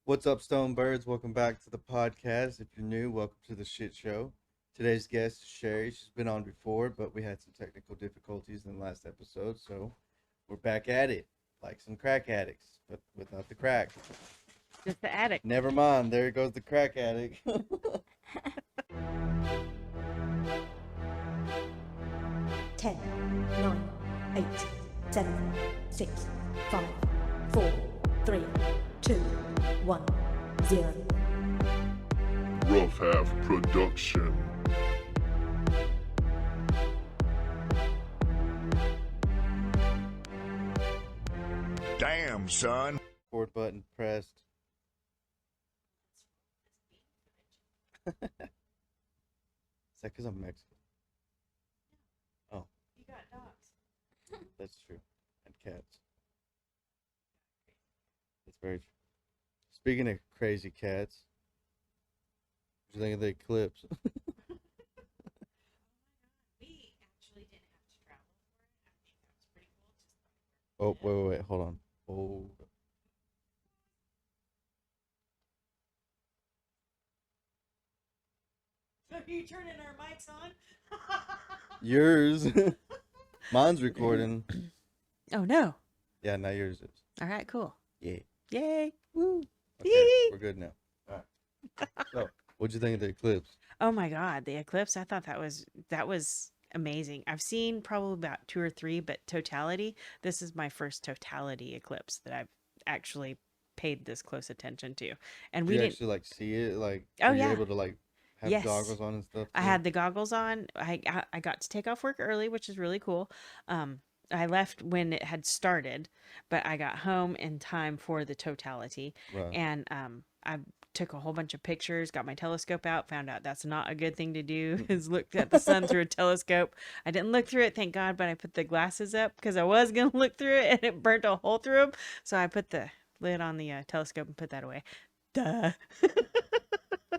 What's up, Stone Birds? Welcome back to the podcast. If you're new, welcome to the shit show. Today's guest is Sherry. She's been on before, but we had some technical difficulties in the last episode, so we're back at it, like some crack addicts, but without the crack. Just the addict. Never mind, there goes the crack addict. 10, 9, 8, 7, 6, 5, 4, 3, 2, 1, 0. Rough Half Production. Damn, son. Record button pressed. Is that because I'm Mexican? Oh. You got dogs. That's true. And cats. That's very true. Speaking of crazy cats, what do you think of the eclipse? We actually didn't have to travel for it. I think that was pretty cool. Oh, wait, hold on. Hold up. Are you turning our mics on? Yours. Mine's recording. Oh no. Yeah, now yours is. All right, cool. Yeah. Yay. Woo. Okay, we're good now. All right. So, what'd you think of the eclipse? Oh my God, the eclipse. I thought that was amazing. I've seen probably about 2 or 3, but totality, this is my first totality eclipse that I've actually paid this close attention to. And Did we you didn't actually like see it? Like, Oh, were you yeah. able to like have Yes. goggles on and stuff? I too? had the goggles on. I got to take off work early, which is really cool. I left when it had started, but I got home in time for the totality. Right. And I took a whole bunch of pictures, got my telescope out, found out that's not a good thing to do, is look at the sun through a telescope. I didn't look through it, thank God, but I put the glasses up because I was going to look through it and it burnt a hole through them. So I put the lid on the telescope and put that away. Duh.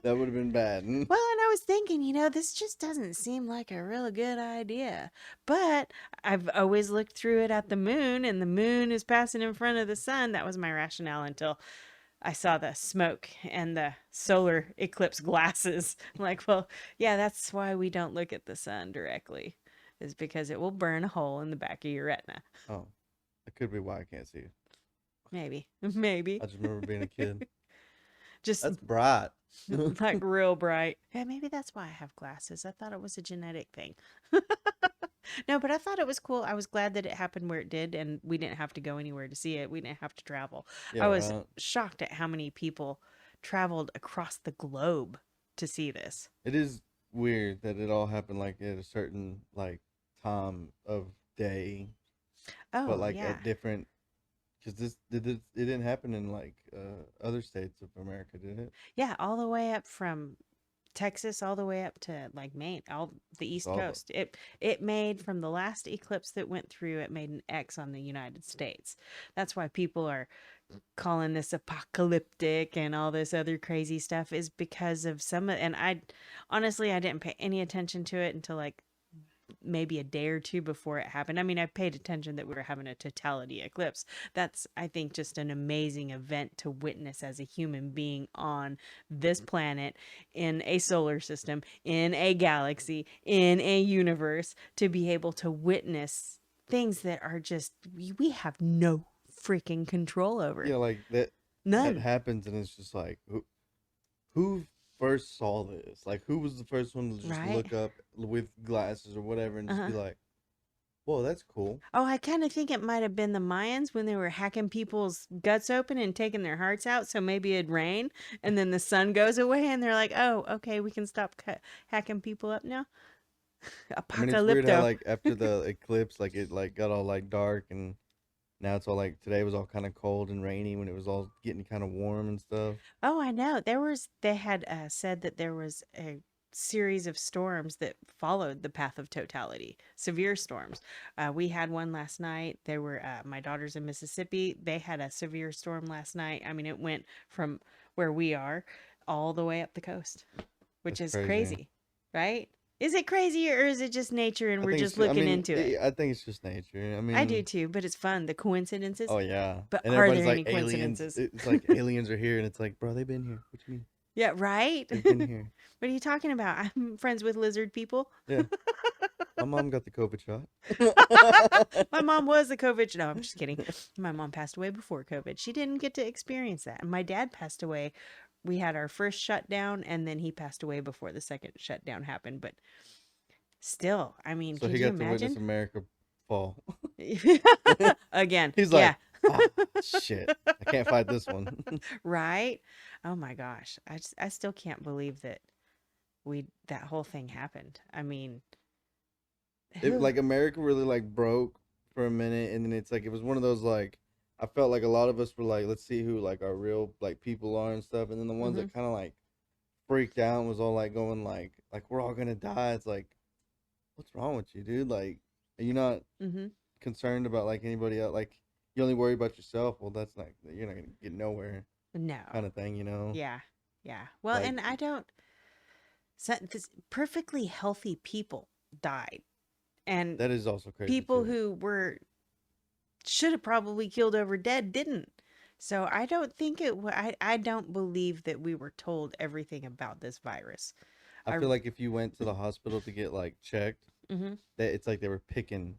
That would have been bad. Well, and I was thinking, this just doesn't seem like a real good idea. But I've always looked through it at the moon, and the moon is passing in front of the sun. That was my rationale until I saw the smoke and the solar eclipse glasses. I'm like, well, yeah, that's why we don't look at the sun directly, is because it will burn a hole in the back of your retina. Oh, that could be why I can't see it. Maybe. I just remember being a kid. Just That's bright. like real bright. Yeah, maybe that's why I have glasses. I thought it was a genetic thing. No, but I thought it was cool. I was glad that it happened where it did, and we didn't have to go anywhere to see it. We didn't have to travel. Yeah, I was right. shocked at how many people traveled across the globe to see this. It is weird that it all happened like at a certain like time of day, Oh, but like yeah. at different. Because it didn't happen in like other states of America, did it? Yeah, all the way up from Texas all the way up to like Maine, all the East All the- Coast. It made from the last eclipse that went through, it made an X on the United States. That's why people are calling this apocalyptic and all this other crazy stuff, is because of and I honestly I didn't pay any attention to it until like maybe a day or two before it happened. I mean, I paid attention that we were having a totality eclipse. That's, I think, just an amazing event to witness as a human being on this planet, in a solar system, in a galaxy, in a universe, to be able to witness things that are just, we have no freaking control over. Yeah, like that None. happens, and it's just like who first saw this? Like, who was the first one to just Right. look up with glasses or whatever and just be like, whoa, that's cool. Oh, I kind of think it might have been the Mayans when they were hacking people's guts open and taking their hearts out. So maybe it'd rain and then the sun goes away and they're like, oh, okay, we can stop hacking people up now. I mean, it's weird how Apocalypto. like after the eclipse, like it like got all like dark and Now it's all like today was all kind of cold and rainy when it was all getting kind of warm and stuff. Oh, I know. They had said that there was a series of storms that followed the path of totality, severe storms. We had one last night. There were my daughters in Mississippi. They had a severe storm last night. I mean, it went from where we are all the way up the coast, which That's is crazy. crazy, right? Is it crazy or is it just nature and I we're think just it's, I looking mean, into it? I think it's just nature. I mean, I do too, but it's fun. The coincidences. oh yeah. But And are everybody's there like any aliens. coincidences? It's like aliens are here, and it's like, bro, they've been here. What you mean? Yeah, right? They've been here. What are you talking about? I'm friends with lizard people. Yeah. My mom got the COVID shot. My mom was a COVID. No, I'm just kidding. My mom passed away before COVID. She didn't get to experience that. And my dad passed away. We had our first shutdown, and then he passed away before the second shutdown happened. But still, I mean, So could he you got to witness imagine? America fall. Again, He's yeah, like, ah, shit, I can't fight this one. right? Oh my gosh, I still can't believe that that whole thing happened. I mean, It like America really like broke for a minute, and then it's like it was one of those like I felt like a lot of us were like, let's see who like our real like people are and stuff, and then the ones that kind of like freaked out and was all like going like we're all gonna die. It's like, what's wrong with you, dude? Like, are you not mm-hmm. concerned about like anybody else? Like, you only worry about yourself. Well, that's not you're not gonna get nowhere, No. kind of thing, you know? Yeah. Yeah. Well, Like, and I don't. This perfectly healthy people died, and that is also crazy. people too. who should have probably killed over dead didn't. So I don't think I don't believe that we were told everything about this virus. I feel like if you went to the hospital to get like checked, Mm-hmm. that it's like they were picking,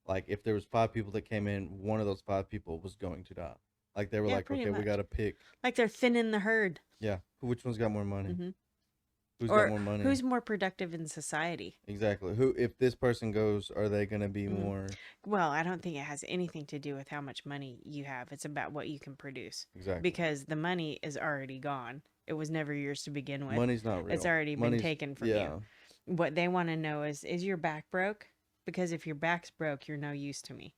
like if there was 5 people that came in, one of those 5 people was going to die. Like they were Yeah, like, pretty okay, we much. got to pick. Like they're thinning the herd. Yeah, which one's got more money? Mhm. Who's Or got more money? who's more productive in society? Exactly. Who, if this person goes, are they gonna be Mhm. more? Well, I don't think it has anything to do with how much money you have. It's about what you can produce. Exactly. Because the money is already gone. It was never yours to begin with. Money's not real. It's already been Money's, taken from yeah. you. What they want to know is your back broke? Because if your back's broke, you're no use to me.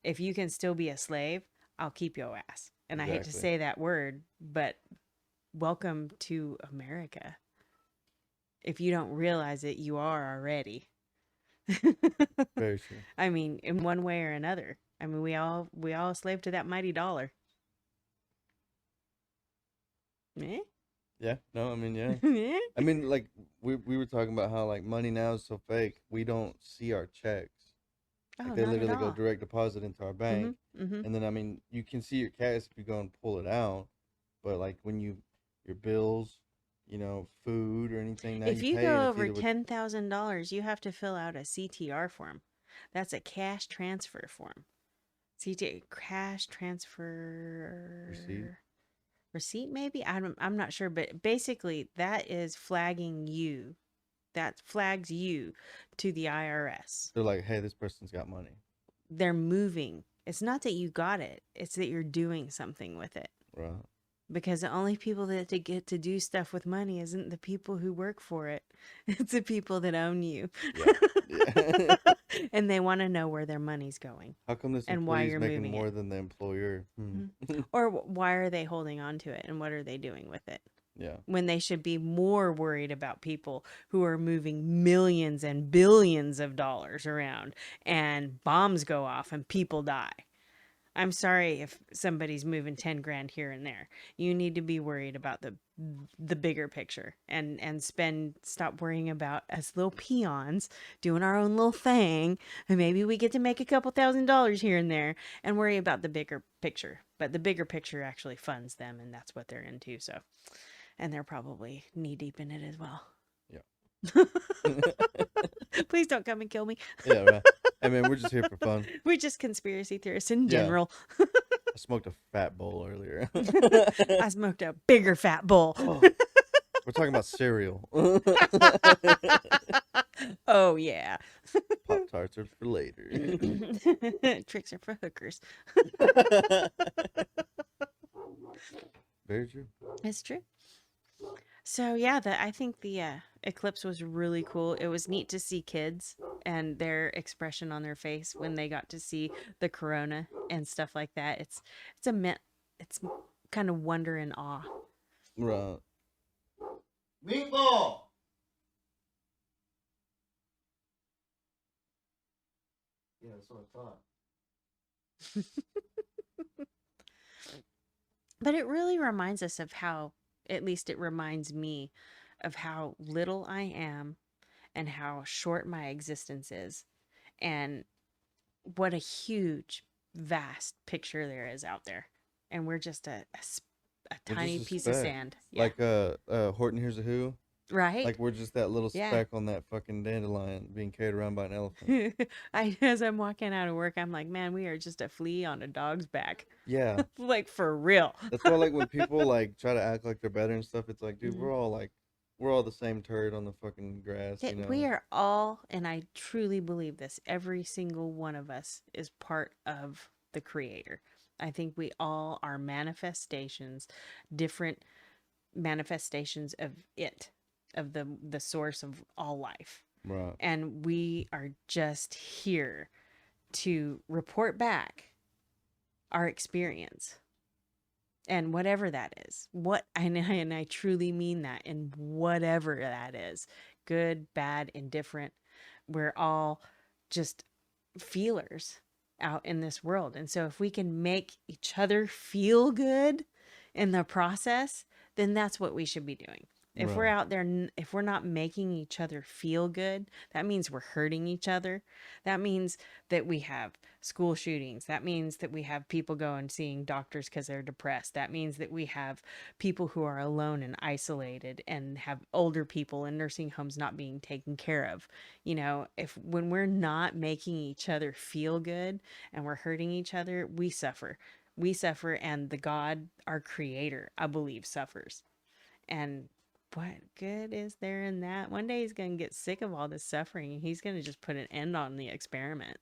If you can still be a slave, I'll keep your ass. And I hate to Exactly. say that word, but welcome to America. If you don't realize it, you are already. Very true. I mean, in one way or another. I mean, we all slave to that mighty dollar. Eh? Yeah. No, I mean, yeah. Eh? I mean, like we were talking about how like money now is so fake. We don't see our checks. Oh, Like they not at literally go all. direct deposit into our bank, Mm-hmm. and then I mean, you can see your cash if you go and pull it out, but like when your bills, you know, food or anything, now If you you pay go and it's over either with $10,000, you have to fill out a CTR form. That's a cash transfer form. Cash transfer receipt maybe? I'm not sure, but basically that is flagging you. That flags you to the IRS. they're like, hey, this person's got money. They're moving. It's not that you got it. It's that you're doing something with it. Right. Because the only people that get to do stuff with money isn't the people who work for it. It's the people that own you. Yeah. And they want to know where their money's going. How come this And why employee's you're making moving more it. than the employer? Or why are they holding on to it and what are they doing with it? Yeah. When they should be more worried about people who are moving millions and billions of dollars around and bombs go off and people die. I'm sorry if somebody's moving 10 grand here and there. You need to be worried about the bigger picture and stop worrying about us little peons doing our own little thing. And maybe we get to make a couple $1,000s here and there and worry about the bigger picture. But the bigger picture actually funds them and that's what they're into. So, and they're probably knee deep in it as well. Yeah. Please don't come and kill me. Yeah, right. I mean, we're just here for fun. We're just conspiracy theorists in Yeah. general. I smoked a fat bowl earlier. I smoked a bigger fat bowl. Oh, we're talking about cereal. Oh, yeah. Pop Tarts are for later. Tricks are for hookers. Very true. It's true. So yeah, I think the eclipse was really cool. It was neat to see kids and their expression on their face when they got to see the corona and stuff like that. It's a it's kind of wonder and awe. Right. Meatball. Yeah, that's what I thought. But it really reminds us of how, at least it reminds me of how little I am and how short my existence is, and what a huge, vast picture there is out there. And we're just a We're tiny just a piece of speck. sand. Yeah. Like Horton Hears a Who. Right? Like we're just that little Yeah. speck on that fucking dandelion being carried around by an elephant. As I'm walking out of work, I'm like, man, we are just a flea on a dog's back. Yeah. Like, for real. That's why like when people like try to act like they're better and stuff, it's like, dude, Mhm. we're all the same turd on the fucking grass, you know. We are all, and I truly believe this, every single one of us is part of the creator. I think we all are manifestations, different manifestations of it, of the source of all life. Right. And we are just here to report back our experience. And whatever that is, and I truly mean that, and whatever that is, good, bad, indifferent, we're all just feelers out in this world. And so if we can make each other feel good in the process, then that's what we should be doing. If we're Right. out there, if we're not making each other feel good, that means we're hurting each other. That means that we have school shootings. That means that we have people going seeing doctors because they're depressed. That means that we have people who are alone and isolated, and have older people in nursing homes not being taken care of. You know, when we're not making each other feel good and we're hurting each other, we suffer. We suffer, and the God, our creator, I believe, suffers. And what good is there in that? One day he's going to get sick of all this suffering, and he's going to just put an end on the experiment.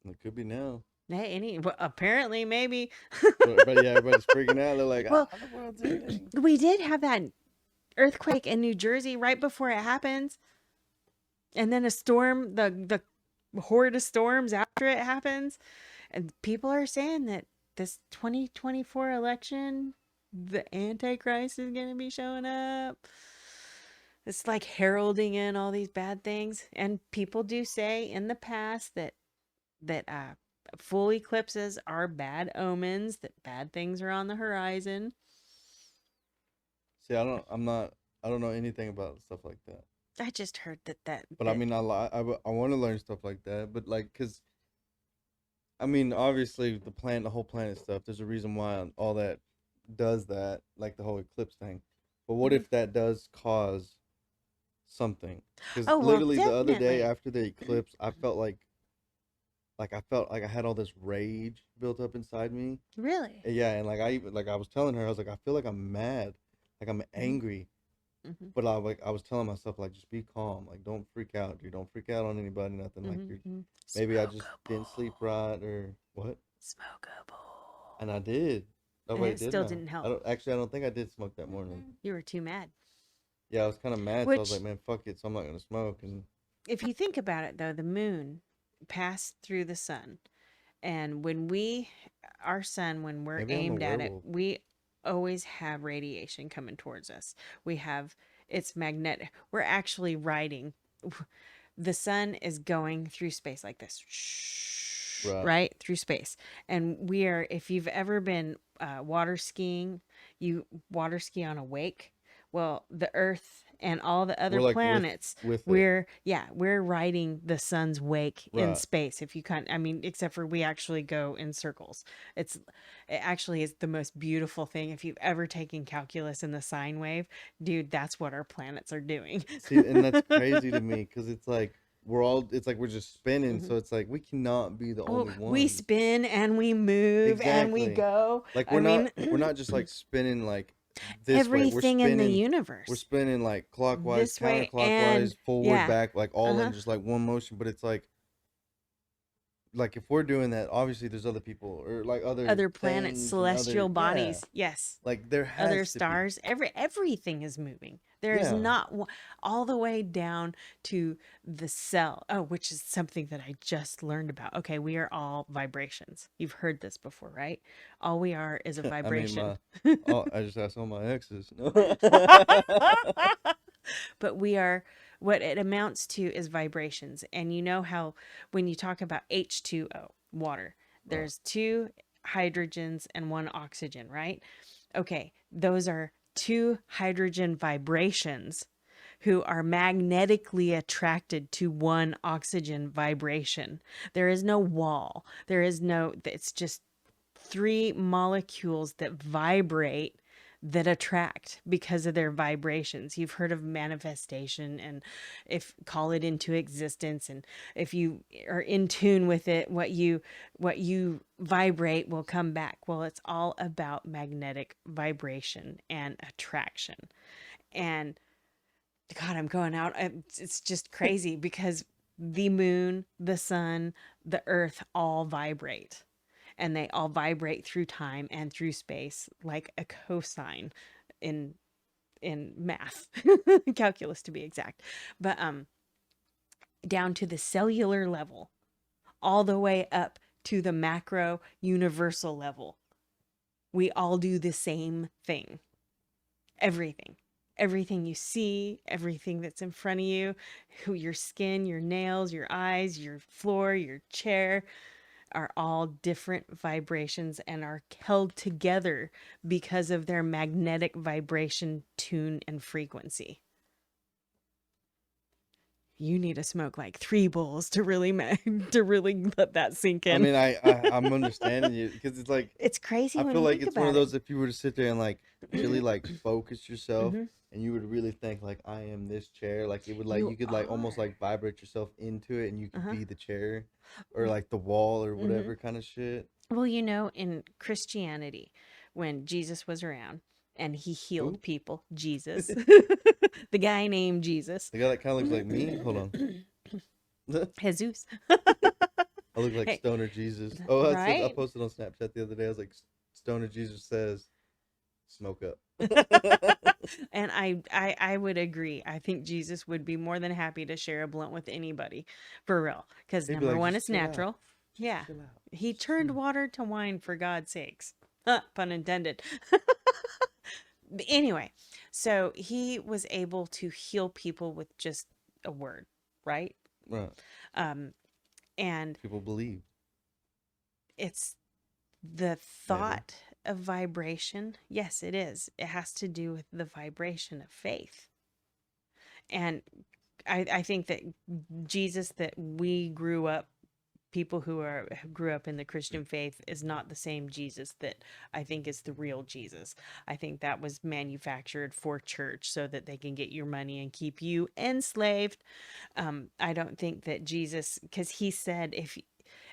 It could be now. Hey, well, apparently, maybe. But yeah, everybody's freaking out. They're like, Well, the world's ending. we did have that earthquake in New Jersey right before it happens, and then a storm, the horde of storms after it happens, and people are saying that this 2024 election, the Antichrist is going to be showing up. It's like heralding in all these bad things. And people do say in the past that full eclipses are bad omens, that bad things are on the horizon. See, I don't know anything about stuff like that. I just heard that. But I mean, I want to learn stuff like that. But like, cause I mean, obviously the whole planet stuff. There's a reason why all that does that, like the whole eclipse thing. But what if that does cause something? Because Oh, well, literally the other day definitely. after the eclipse, I felt like I had all this rage built up inside me. Really? Yeah, and I was telling her, I was like, I feel like I'm mad, like I'm angry. Mm-hmm. But I was telling myself, like, just be calm, like don't freak out, dude, don't freak out on anybody, nothing. Like maybe I just didn't sleep right or what. Smokable. And I did. Oh And wait, it didn't still I? didn't help. I don't think I did smoke that morning. You were too mad. Yeah, I was kind of mad, so I was Which, like, man, fuck it, so I'm not gonna smoke. And if you think about it, though, the moon passed through the sun. And when our sun, when we're maybe I'm a aimed at it, werewolf. we always have radiation coming towards us. It's magnetic. We're actually riding. The sun is going through space like this, right through space. And if you've ever been water skiing, you water ski on a wake. Well, the Earth and all the other We're like planets, with it. we're riding the sun's wake in Right. space. If you except for we actually go in circles. It actually is the most beautiful thing. If you've ever taken calculus in the sine wave, dude, that's what our planets are doing. See, and that's crazy to me because it's like we're just spinning, Mhm. so it's like we cannot be the only one. We spin and we move and we Exactly. go. Like I mean, we're not just like spinning like this way. everything in the universe. We're spinning like clockwise, This way counterclockwise, and forward, yeah. back, like all Uh-huh. in just like one motion. But it's like like if we're doing that, obviously there's other people or like Other planets, things and celestial bodies. Yes. like there Other has to be. stars, everything is moving. There is Yeah. not all the way down to the cell. Oh, which is something that I just learned about. Okay, we are all vibrations. You've heard this before, right? All we are is a I mean, vibration. I just asked all my exes. No. But we are, what it amounts to is vibrations. And you know how when you talk about H2O, water, there's two hydrogens and one oxygen, right? Okay, those are two hydrogen vibrations who are magnetically attracted to one oxygen vibration. There is no wall. It's just three molecules that vibrate, that attract because of their vibrations. You've heard of manifestation, and if call it into existence, and if you are in tune with it, what you vibrate will come back. Well, it's all about magnetic vibration and attraction. And God, I'm going out. It's just crazy because the moon, the sun, the earth all vibrate, and they all vibrate through time and through space like a cosine in math, calculus to be exact. But down to the cellular level, all the way up to the macro universal level, we all do the same thing. Everything you see, everything that's in front of you, your skin, your nails, your eyes, your floor, your chair, are all different vibrations and are held together because of their magnetic vibration, tune, and frequency. You need to smoke like 3 bowls to really to really let that sink I in. mean, I'm understanding you because it's like It's crazy I when feel you like think it's about one of it. those if you were to sit there and like really like focus yourself Mhm. and you would really think like I am this chair, like it would like You you could like almost are. like vibrate yourself into it and you could Uh-huh. be the chair or like the wall or Mhm. whatever kind of shit. Well, in Christianity, when Jesus was around and he healed Who? people, Jesus, the guy named Jesus, The guy that kind of looks like me. Hold on. Jesus. I look like Hey, Stoner Jesus. Oh, I right? posted on Snapchat the other day. I was like, Stoner Jesus says, smoke up. And I would agree. I think Jesus would be more than happy to share a blunt with anybody, for real. Because He'd be number like, one, just it's chill out. natural. Just Yeah, chill out. he Just turned chill. water to wine for God's sakes. Pun intended. But anyway, so he was able to heal people with just a word, right? Right. Um, and People believe. it's the Maybe. thought of vibration. Yes, it is. It has to do with the vibration of faith. And I think that Jesus that we grew up, people who grew up in the Christian faith, is not the same Jesus that I think is the real Jesus. I think that was manufactured for church so that they can get your money and keep you enslaved. I don't think that Jesus, because he said if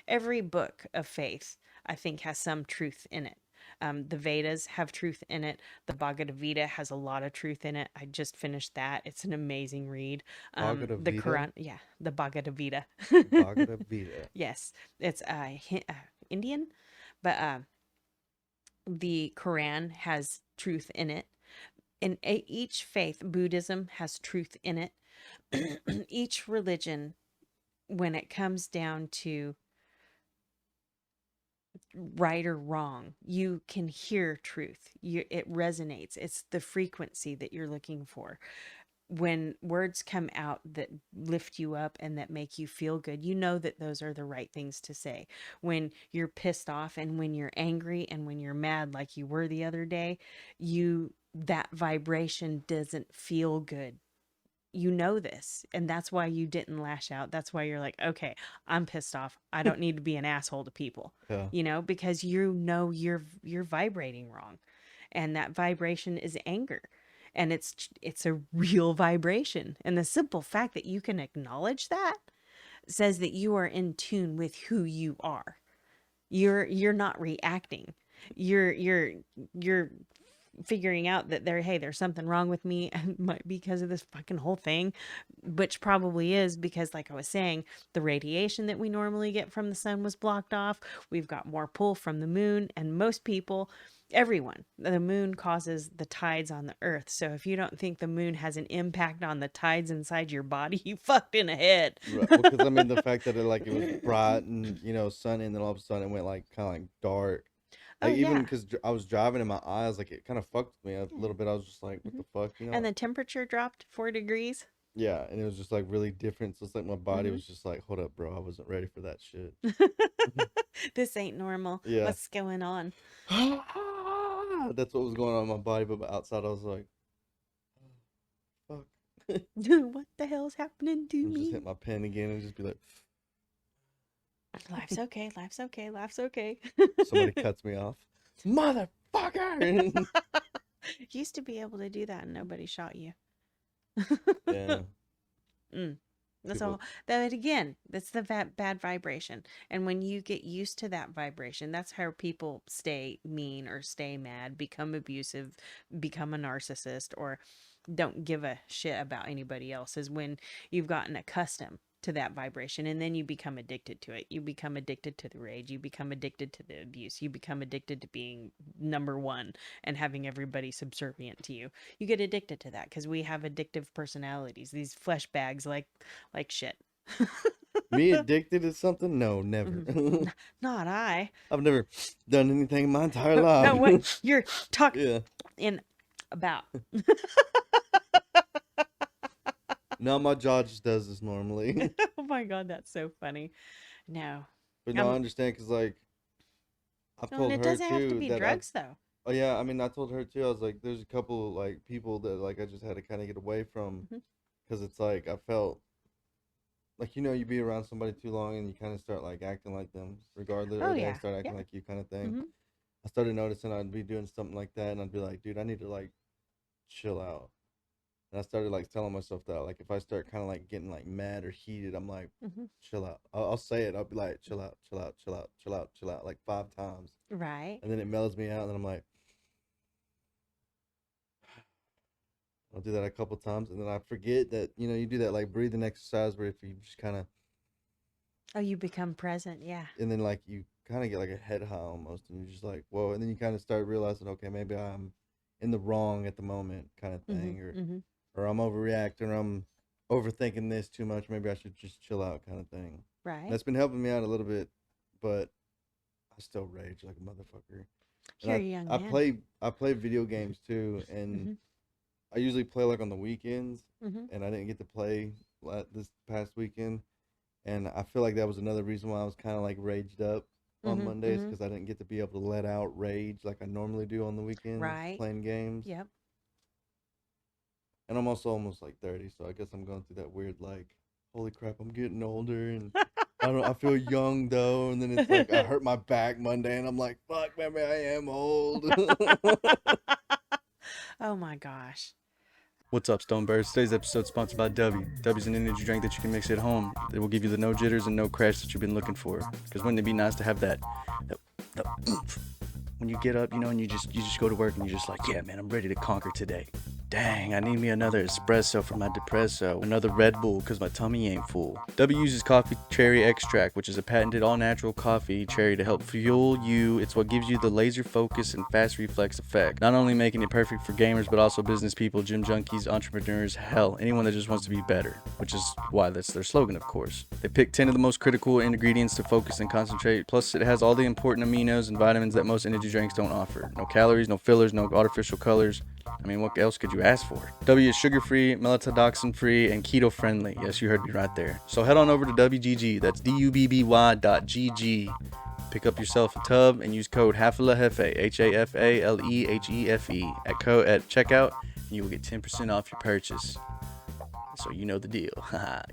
every book of faith, I think, has some truth in it. The Vedas have truth in it. The Bhagavad Gita has a lot of truth in it. I just finished that. It's an amazing read. Bhagavad The Gita? Quran, yeah, the Bhagavad Gita. Bhagavad Gita. Yes, it's Indian, but the Quran has truth in it. And each faith, Buddhism has truth in it. Each religion, when it comes down to right or wrong, you can hear truth. It resonates. It's the frequency that you're looking for. When words come out that lift you up and that make you feel good, you know that those are the right things to say. When you're pissed off and when you're angry and when you're mad like you were the other day, that vibration doesn't feel good. You know this, and that's why you didn't lash out. That's why you're like, okay, I'm pissed off. I don't need to be an asshole to people. Yeah. Because you're vibrating wrong. And that vibration is anger. And it's a real vibration. And the simple fact that you can acknowledge that says that you are in tune with who you are. You're not reacting. You're figuring out that there's something wrong with me, and it might be because of this fucking whole thing, which probably is because, like I was saying, the radiation that we normally get from the sun was blocked off. We've got more pull from the moon, and most people, everyone, the moon causes the tides on the earth. So if you don't think the moon has an impact on the tides inside your body, you fucked in the head. Right. Well, because I mean, the fact that it was bright and sunny, and then all of a sudden it went like kind of like dark. Oh, Like even yeah. because I was driving in my eyes, like it kind of fucked with me a little bit. I was just like, what the fuck, And the temperature dropped 4 degrees. Yeah, and it was just like really different. So it's like my body Mhm. was just like, hold up, bro, I wasn't ready for that shit. This ain't normal. Yeah. What's going on? That's what was going on in my body, but outside I was like, fuck. What the hell's happening to And just me? hit my pen again and just be like, Life's okay. Life's okay. Life's okay. somebody cuts me off, motherfucker. Used to be able to do that and nobody shot you. Yeah. That's People- all. That again, that's the bad vibration. And when you get used to that vibration, that's how people stay mean or stay mad, become abusive, become a narcissist, or don't give a shit about anybody else, is when you've gotten accustomed to that vibration, and then you become addicted to it. You become addicted to the rage, you become addicted to the abuse, you become addicted to being number one and having everybody subservient to you. You get addicted to that because we have addictive personalities, these flesh bags, like shit. Me addicted to something? No, never. Not I. I've never done anything in my entire life. No, what you're talking Yeah. in about. No, my jaw just does this normally. Oh my God, that's so funny. No. But no, I Um, understand because like I've No, told and it her doesn't have to too be that drugs though. oh yeah, I mean I told her too. I was like, there's a couple like people that like I just had to kind of get away from Mhm. because it's like I felt like you be around somebody too long and you kind of start like acting like them regardless, Oh or they yeah, start acting yeah. like you kind of thing. Mhm. I started noticing I'd be doing something like that and I'd be like, dude, I need to like chill out. And I started like telling myself that like if I start kind of like getting like mad or heated, I'm like, Mhm. chill out. I'll say it. I'll be like, chill out, chill out, chill out, chill out, chill out, like 5 times, Right. and then it mellows me out, and then I'm like, I'll do that a couple times, and then I forget that you do that like breathing exercise where if you just kind of, Oh, you become present. Yeah. and then like you kind of get like a head high almost, and you're just like, whoa, and then you kind of start realizing, okay, maybe I'm in the wrong at the moment, kind of thing, Mhm. Mhm. or I'm overreacting, or I'm overthinking this too much. Maybe I should just chill out, kind of thing. Right. That's been helping me out a little bit, but I still rage like a motherfucker. And You're a young I man. play video games too, and Mhm. I usually play like on the weekends, Mhm. and I didn't get to play this past weekend, and I feel like that was another reason why I was kind of like raged up on Mhm. Mondays Mhm. because I didn't get to be able to let out rage like I normally do on the weekends Right. playing games. Yep. And I'm also almost like 30, so I guess I'm going through that weird like, holy crap, I'm getting older, and I feel young though, and then it's like I hurt my back Monday, and I'm like, fuck, maybe I am old. Oh my gosh. What's up, Stonebirds? Today's episode is sponsored by W. W's an energy drink that you can mix at home. It will give you the no jitters and no crash that you've been looking for. Because wouldn't it be nice to have that oomph when you get up, and you just go to work and you're just like, yeah, man, I'm ready to conquer today. Dang, I need me another espresso for my depresso, another Red Bull because my tummy ain't full. W uses coffee cherry extract, which is a patented all-natural coffee cherry to help fuel you. It's what gives you the laser focus and fast reflex effect, not only making it perfect for gamers, but also business people, gym junkies, entrepreneurs, hell, anyone that just wants to be better, which is why that's their slogan, of course. They picked 10 of the most critical ingredients to focus and concentrate, plus it has all the important aminos and vitamins that most energy drinks don't offer. No calories, no fillers, no artificial colors. I mean, what else could you ask for? W is sugar-free, melatodoxin-free, and keto-friendly. Yes, you heard me right there. So head on over to WGG, that's DUBBY.GG. Pick up yourself a tub and use code HAFALEHEFE, HAFALEHEFE, at checkout, and you will get 10% off your purchase. So you know the deal.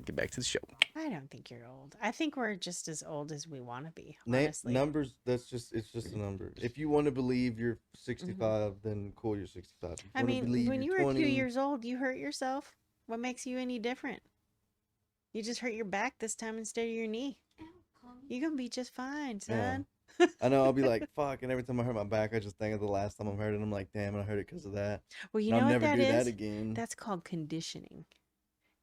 Get back to the show. I don't think you're old. I think we're just as old as we want to be, Na- honestly. numbers, it's just a number. If you want to believe you're 65, then cool, you're 65. If you I wanna mean, believe when you you're were 20, 2 years old, you hurt yourself. What makes you any different? You just hurt your back this time instead of your knee. You're going to be just fine, yeah. son. I know I'll be like, fuck, and every time I hurt my back, I just think of the last time I hurt it. And I'm like, damn, I hurt it because of that. Well, you And know I'll what never that do that is? again. That's called conditioning.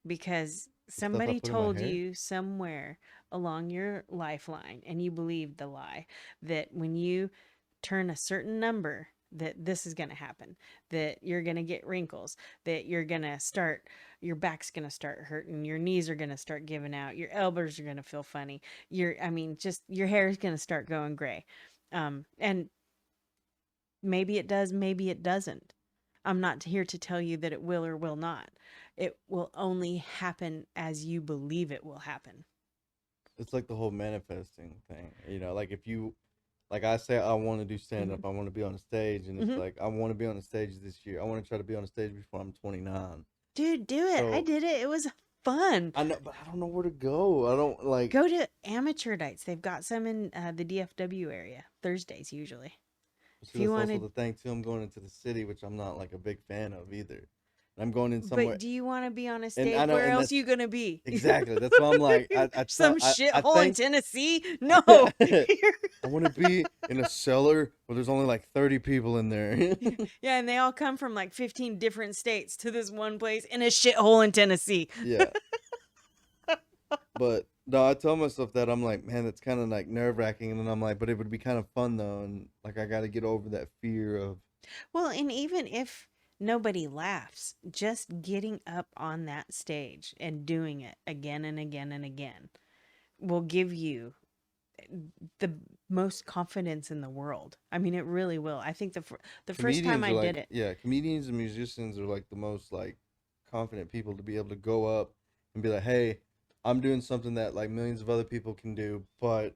Because The stuff I somebody put in my told hair. you somewhere along your lifeline and you believed the lie that when you turn a certain number that this is going to happen, that you're going to get wrinkles, that you're going to start, your back's going to start hurting, your knees are going to start giving out, your elbows are going to feel funny, just your hair is going to start going gray. And maybe it does, maybe it doesn't. I'm not here to tell you that it will or will not. It will only happen as you believe it will happen. It's like the whole manifesting thing. Like if you, like I say, I want to do stand up, I want to be on a stage, and it's like, I want to be on a stage this year. I want to try to be on a stage before I'm 29. Dude, do it. I So did it. It was fun. I know, but I don't know where to go. I don't like. Go to amateur nights. They've got some in the DFW area. Thursdays usually. So If you that's wanted, also the thing too. I'm going into the city, which I'm not like a big fan of either. And I'm going in somewhere. but do you want to be on a And stage? I know, Where and else that's you gonna be? exactly. That's why I'm like, Some I shithole in think Tennessee? No. I want to be in a cellar where there's only like 30 people in there. Yeah, and they all come from like 15 different states to this one place in a shithole in Tennessee. Yeah. But no, I tell myself that I'm like, man, that's kind of like nerve wracking, and then I'm like, but it would be kind of fun though, and like I got to get over that fear of. Well, and even if nobody laughs, just getting up on that stage and doing it again and again and again will give you the most confidence in the world. I mean, it really will. I think the first time Comedians I are did like, it, yeah, comedians and musicians are like the most like confident people to be able to go up and be like, hey, I'm doing something that like millions of other people can do, but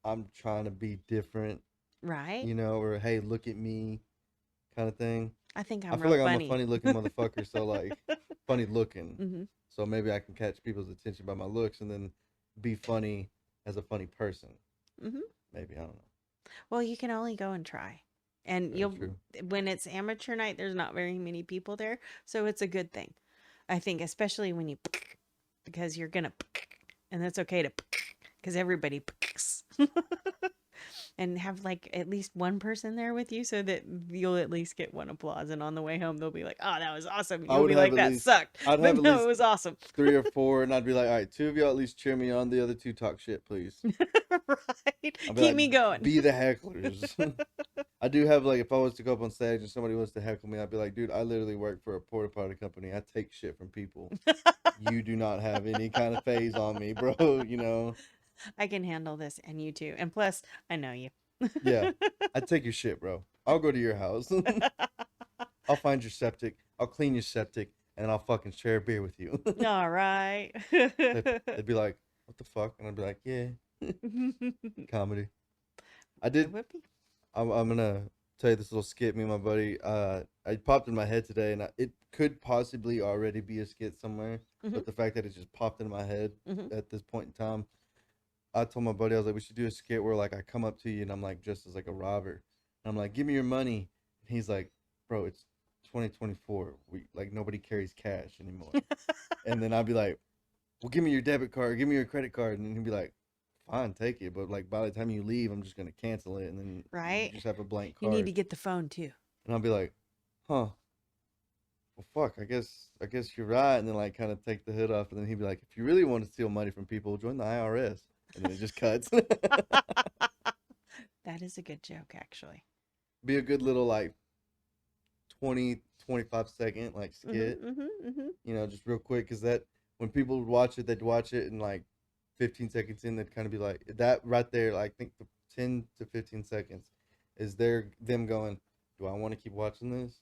I'm trying to be different, right? or hey, look at me, kind of thing. I think I I'm feel real like I'm funny. a funny looking motherfucker, so like funny looking. Hmm. So maybe I can catch people's attention by my looks and then be funny as a funny person. Hmm. Maybe, I don't know. Well, you can only go and try. And Very true. when it's amateur night, there's not very many people there. So it's a good thing. I think, especially when you, because you're going to, and that's okay to, because everybody, and have like at least one person there with you so that you'll at least get one applause. And on the way home, they'll be like, oh, that was awesome. I You'll would be have like, at that least- sucked. I'd But have at no, least it was awesome. 3 or 4, and I'd be like, all right, 2 of you at least cheer me on. The other 2 talk shit, please. Right. I'd Keep be like, me going. Be the hecklers. I do have like, if I was to go up on stage and somebody was to heckle me, I'd be like, dude, I literally work for a porta potty company. I take shit from people. You do not have any kind of phase on me, bro. I can handle this, and you too. And plus, I know you. Yeah, I take your shit, bro. I'll go to your house. I'll find your septic. I'll clean your septic, and I'll fucking share a beer with you. All right. They'd be like, what the fuck? And I'd be like, yeah, comedy. I did. I'm gonna tell you this little skit. Me and my buddy, it popped in my head today, and it could possibly already be a skit somewhere. But the fact that it just popped in my head at this point in time, I told my buddy, I was like, we should do a skit where like I come up to you and I'm like dressed as like a robber, and I'm like, give me your money, and he's like, bro, it's 2024. We like nobody carries cash anymore. And then I'd be like, well, give me your debit card, give me your credit card, and he'd be like, fine, take it, but like by the time you leave, I'm just gonna cancel it, and then Right. you just have a blank You card. need to get the phone too. And I'll be like, huh, well, fuck, I guess you're right, and then like kind of take the hood off, and then he'd be like, if you really want to steal money from people, join the IRS, and then it just cuts. That is a good joke, actually. Be a good little like 20-25 second like skit, just real quick, because that when people would watch it, they'd watch it, and like 15 seconds in, they'd kind of be like, that right there, like, I think the 10 to 15 seconds is them going, do I want to keep watching this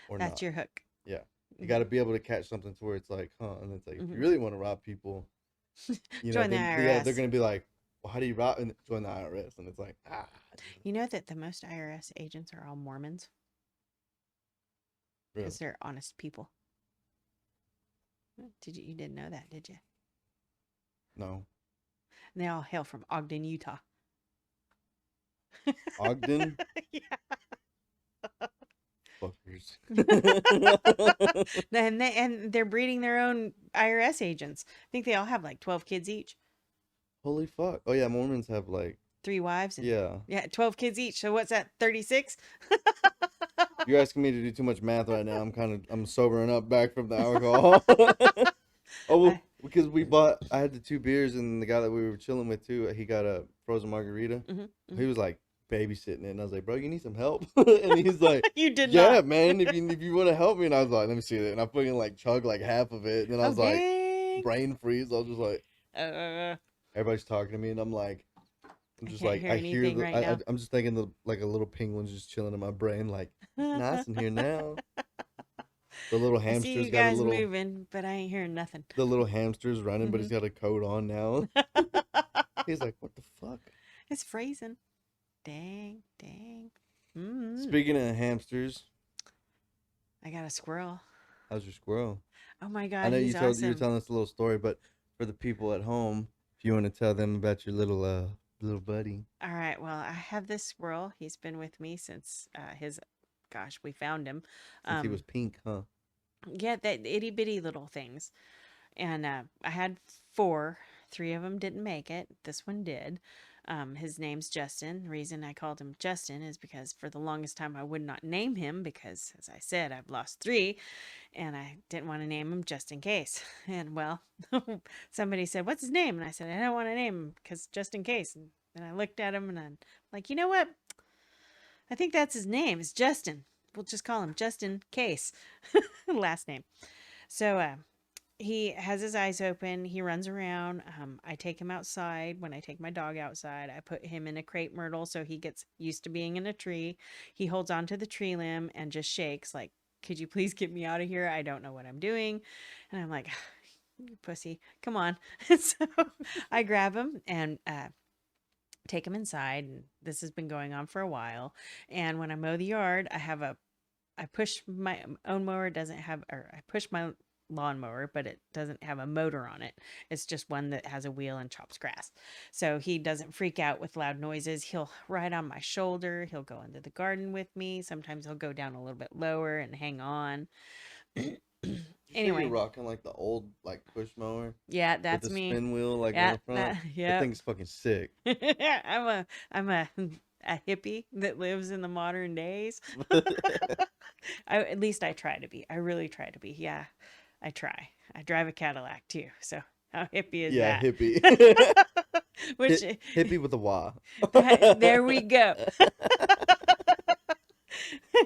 or That's not? your hook. Yeah. You got to be able to catch something to where it's like, huh, and it's like, if you really want to rob people, Join the then, IRS. yeah, they're going to be like, well, how do you rob? And join the IRS. And it's like, You know that the most IRS agents are all Mormons really? because they're honest people. You didn't know that, did you? No. And they all hail from Ogden, Utah. Ogden? Yeah. Fuckers. And they're breeding their own IRS agents. I think they all have like 12 kids each. Holy fuck. Oh, yeah, Mormons have like 3 wives and Yeah. 12 kids each. So what's that? 36? You're asking me to do too much math right now. I'm sobering up back from the alcohol. Oh, well, I- because I had the 2 beers, and the guy that we were chilling with too, he got a frozen margarita. Mhm, He was like babysitting it, and I was like, bro, you need some help? And he's like, You did yeah, not. man, if you want to help me. And I was like, let me see that. And I fucking like chugged like half of it. And then I Oh, was like, dang. brain freeze. I was just like, I everybody's talking to me, and I'm like, can't hear anything right now. I'm just thinking like a little penguin's just chilling in my brain, like, it's nice in here now. The little I see hamster's you got a guys little, moving, but I ain't hearing nothing. the little hamster's running, but he's Mm-hmm. got a coat on now. He's like, what the fuck? It's freezing. Dang. Mm. Speaking of hamsters, I got a squirrel. how's your squirrel? Oh my I God, know he's you were awesome. telling us a little story, but for the people at home, if you want to tell them about your little buddy. All right, well, I have this squirrel. He's been with me since we found him. Since he was pink, huh? Yeah, that itty bitty little things. And I had 4. 3 of them didn't make it. This one did. His name's Justin. The reason I called him Justin is because for the longest time I would not name him because, as I said, I've lost 3 and I didn't want to name him just in case. And well, somebody said, "What's his name?" And I said, "I don't want to name him because just in case." And then I looked at him and I'm like, you know what? I think that's his name. It's Justin. We'll just call him Justin Case. Last name. So he has his eyes open. He runs around. I take him outside. When I take my dog outside, I put him in a crepe myrtle so he gets used to being in a tree. He holds onto the tree limb and just shakes like, could you please get me out of here? I don't know what I'm doing. And I'm like, you pussy, come on. So I grab him and take him inside. And this has been going on for a while. And when I mow the yard, I push my own mower, I push my lawnmower, but it doesn't have a motor on it. It's just one that has a wheel and chops grass. So he doesn't freak out with loud noises. He'll ride on my shoulder. He'll go into the garden with me. Sometimes he'll go down a little bit lower and hang on. Anyway, you're rocking like the old like push mower yeah, with that's the me. spin wheel like Yeah, on the front. That yeah. thing's fucking sick. I'm a hippie that lives in the modern days. At least I try to be. I really try to be. Yeah, I try. I drive a Cadillac too. So how hippie is Yeah, that? hippie. Which Hippie with a Y. there we go.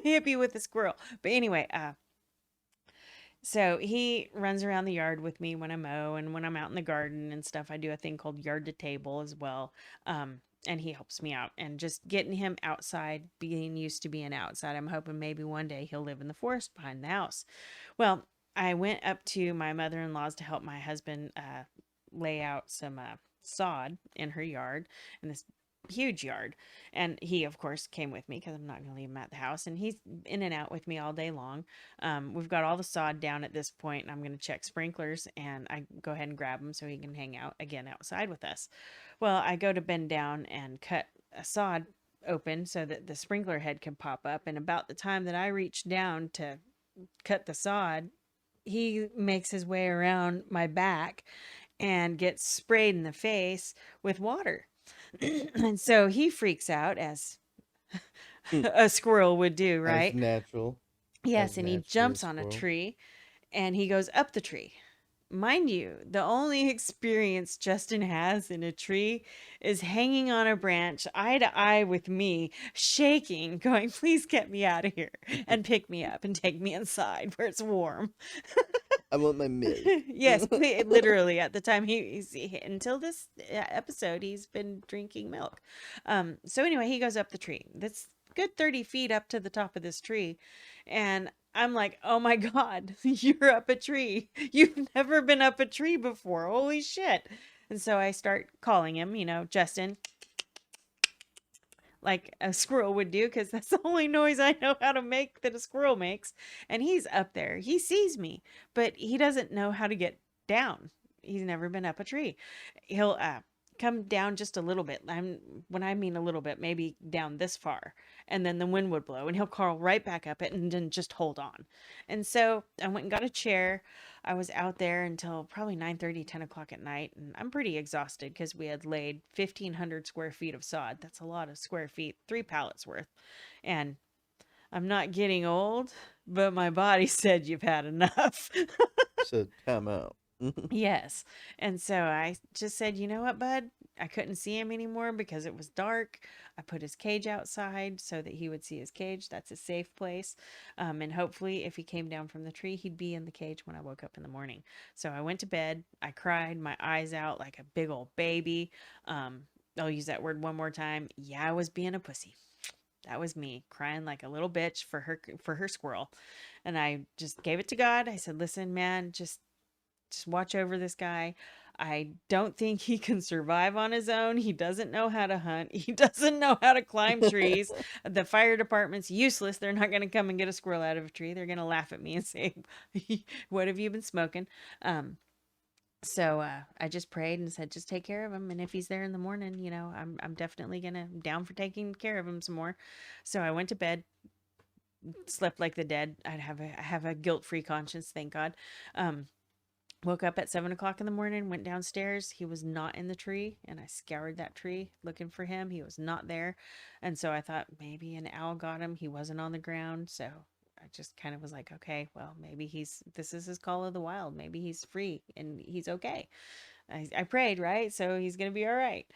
Hippie with a squirrel. But anyway, so he runs around the yard with me when I mow, and when I'm out in the garden and stuff, I do a thing called yard to table as well. And he helps me out, and just getting him outside, being used to being outside. I'm hoping maybe one day he'll live in the forest behind the house. Well, I went up to my mother-in-law's to help my husband lay out some sod in her yard, in this huge yard. And he, of course, came with me because I'm not going to leave him at the house. And he's in and out with me all day long. We've got all the sod down at this point, and I'm going to check sprinklers, and I go ahead and grab him so he can hang out again outside with us. Well, I go to bend down and cut a sod open so that the sprinkler head can pop up. And about the time that I reach down to cut the sod, he makes his way around my back and gets sprayed in the face with water. And so he freaks out, as a squirrel would do, right? That's natural. Yes, as and he naturally jumps a on a squirrel. tree and he goes up the tree. Mind you, the only experience Justin has in a tree is hanging on a branch, eye to eye with me, shaking, going, "Please get me out of here and pick me up and take me inside where it's warm." I want my milk. Yes, literally at the time until this episode, he's been drinking milk. So anyway, he goes up the tree. That's good 30 feet up to the top of this tree. And I'm like, oh my God, you're up a tree. You've never been up a tree before. Holy shit. And so I start calling him, Justin, like a squirrel would do, because that's the only noise I know how to make that a squirrel makes. And he's up there. He sees me, but he doesn't know how to get down. He's never been up a tree. He'll come down just a little bit. When I mean a little bit, maybe down this far, and then the wind would blow, and he'll crawl right back up it, and then just hold on. And so I went and got a chair. I was out there until probably 9:30, 10 o'clock at night, and I'm pretty exhausted because we had laid 1,500 square feet of sod. That's a lot of square feet, 3 pallets worth, and I'm not getting old, but my body said you've had enough. Said time out. Yes. And so I just said, you know what, bud? I couldn't see him anymore because it was dark. I put his cage outside so that he would see his cage. That's a safe place. And hopefully, if he came down from the tree, he'd be in the cage when I woke up in the morning. So I went to bed. I cried my eyes out like a big old baby. I'll use that word one more time. Yeah, I was being a pussy. That was me crying like a little bitch for her squirrel. And I just gave it to God. I said, listen, man, just watch over this guy. I don't think he can survive on his own. He doesn't know how to hunt. He doesn't know how to climb trees. The fire department's useless. They're not going to come and get a squirrel out of a tree. They're going to laugh at me and say, what have you been smoking? So I just prayed and said, just take care of him. And if he's there in the morning, you know, I'm definitely down for taking care of him some more. So I went to bed, slept like the dead. I have a guilt-free conscience, thank God. Woke up at 7 o'clock in the morning, went downstairs. He was not in the tree, and I scoured that tree looking for him. He was not there. And so I thought maybe an owl got him. He wasn't on the ground. So I just kind of was like, okay, well, maybe this is his call of the wild. Maybe he's free and he's okay. I prayed, right? So he's going to be all right.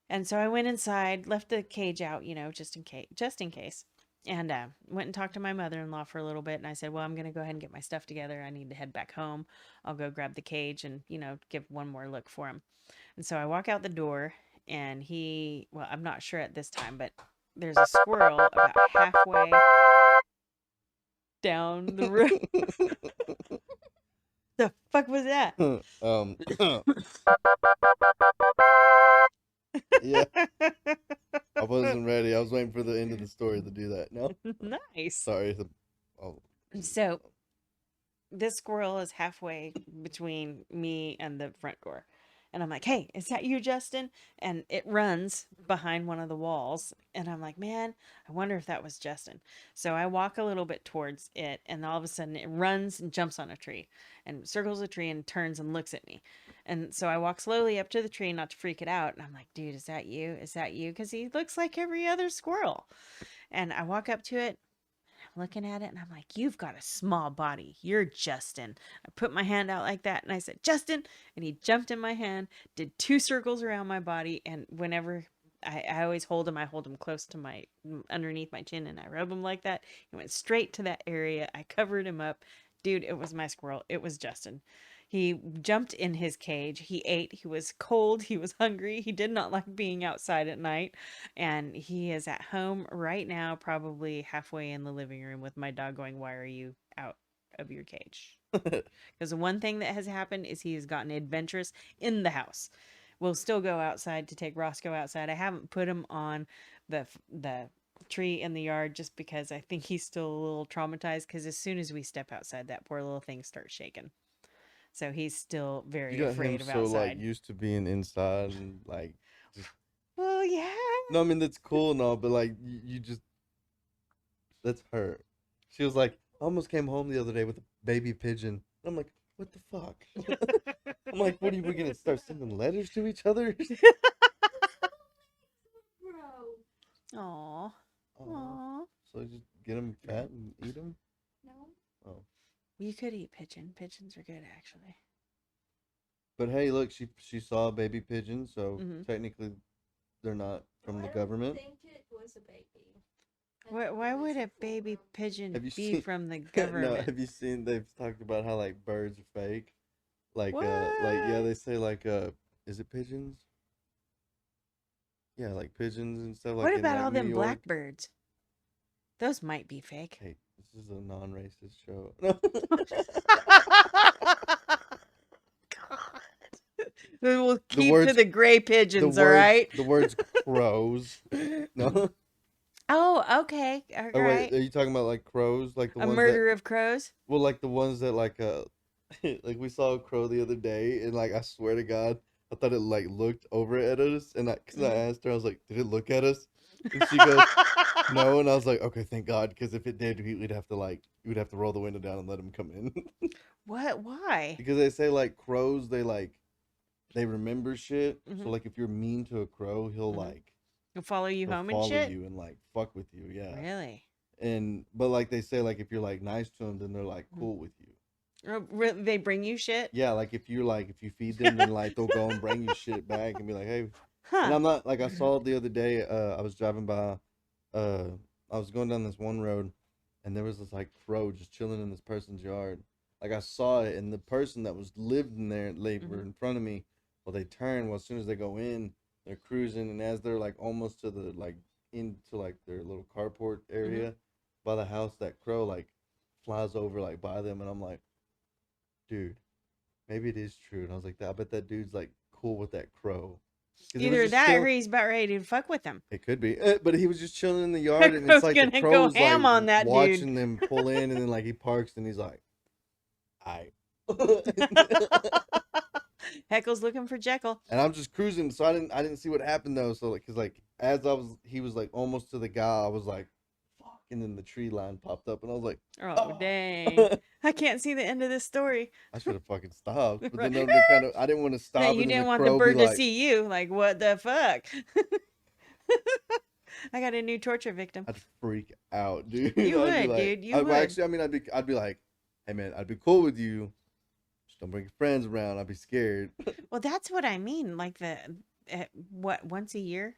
And so I went inside, left the cage out, you know, just in case. And went and talked to my mother-in-law for a little bit. And I said, well, I'm going to go ahead and get my stuff together. I need to head back home. I'll go grab the cage and, you know, give one more look for him. And so I walk out the door and well, I'm not sure at this time, but there's a squirrel about halfway down the road. The fuck was that? Yeah. I wasn't ready. I was waiting for the end of the story to do that. No? Nice. Sorry. So this squirrel is halfway between me and the front door. And I'm like, hey, is that you, Justin? And it runs behind one of the walls. And I'm like, man, I wonder if that was Justin. So I walk a little bit towards it. And all of a sudden it runs and jumps on a tree and circles a tree and turns and looks at me. And so I walk slowly up to the tree not to freak it out. And I'm like, dude, is that you? Is that you? Because he looks like every other squirrel. And I walk up to it. Looking at it and I'm like, you've got a small body. You're Justin. I put my hand out like that and I said, Justin. And he jumped in my hand, did 2 circles around my body. And whenever I always hold him, I hold him close to underneath my chin and I rub him like that. He went straight to that area. I covered him up. Dude, it was my squirrel. It was Justin. He jumped in his cage. He ate. He was cold. He was hungry. He did not like being outside at night. And he is at home right now, probably halfway in the living room with my dog going, why are you out of your cage? Because the one thing that has happened is he has gotten adventurous in the house. We'll still go outside to take Roscoe outside. I haven't put him on the tree in the yard just because I think he's still a little traumatized because as soon as we step outside, that poor little thing starts shaking. So he's still very afraid of outside. So like used to being inside and like. Well, yeah. No, I mean that's cool and all, but like you just. That's her. She was like, I almost came home the other day with a baby pigeon. I'm like, what the fuck? I'm like, what are we gonna start sending letters to each other? Aw. Aw. So just get them fat and eat them? No. Oh. You could eat pigeon. Pigeons are good, actually. But hey, look, she saw a baby pigeon, so technically they're not from the government. I think it was a baby. Why would a baby pigeon be from the No, government? have you seen? They've talked about how like birds are fake. Like What? yeah, they say like is it pigeons? Yeah, like pigeons and stuff. Like What in, about like, all New them York. blackbirds? Those might be fake. Hey, this is a non-racist show. No. We'll keep words- to the gray pigeons, the all words, right? The words crows. No. Oh, okay. All Oh right. wait, are you talking about like crows, like the A ones murder of crows? that? Well, like the ones that like like we saw a crow the other day, and like I swear to God, I thought it like looked over at us, and because I Mhm. asked her, I was like, "Did it look at us?" And she goes, "No," and I was like, "Okay, thank God," because if it did, we'd have to roll the window down and let him come in. What? Why? Because they say like crows, they remember shit. So Mhm. like if you're mean to a crow, Mhm. He'll follow you he'll home and follow shit? you and like fuck with you, yeah. Really? And but like they say like if you're like nice to them, then they're like Mhm. cool with you. They bring you shit? Yeah, like if you feed them, then like they'll go and bring you shit back and be like, hey. And Huh. I'm not like I saw the other day. I was driving by. Uh, I was going down this one road, and there was this like crow just chilling in this person's yard. Like I saw it, and the person that was lived in there, they were Mhm. in front of me. Well, they turn. Well, as soon as they go in, they're cruising, and as they're like almost to the like into like their little carport Mhm. area by the house, that crow like flies over like by them, and I'm like, dude, maybe it is true. And I was like, I bet that dude's like cool with that crow. Because he was Either just that or chilling. he's about ready to fuck with them. It could be, but he was just chilling in the yard, That and it's crow's like the gonna go crow's like ham on that dude. watching them pull in, and then like he parks, and he's like, "I," Heckle's looking for Jekyll. and I'm just cruising, so I didn't see what happened though. So like, cause like he was like almost to the guy, I was like, "Fuck," and then the tree line popped up, and I was like, Oh, "Oh." dang. I can't see the end of this story. I should have fucking stopped, but Right. then they kind of I didn't want to Hey, stop, you and then the didn't want the crow be bird to like, see you. Like, what the fuck? I got a new torture victim. I'd freak out, dude. You I'd be would, like, dude. You well, would. actually, I mean, I'd be like, hey man, I'd be cool with you. Just don't bring your friends around. I'd be scared. Well, that's what I mean. Like once a year,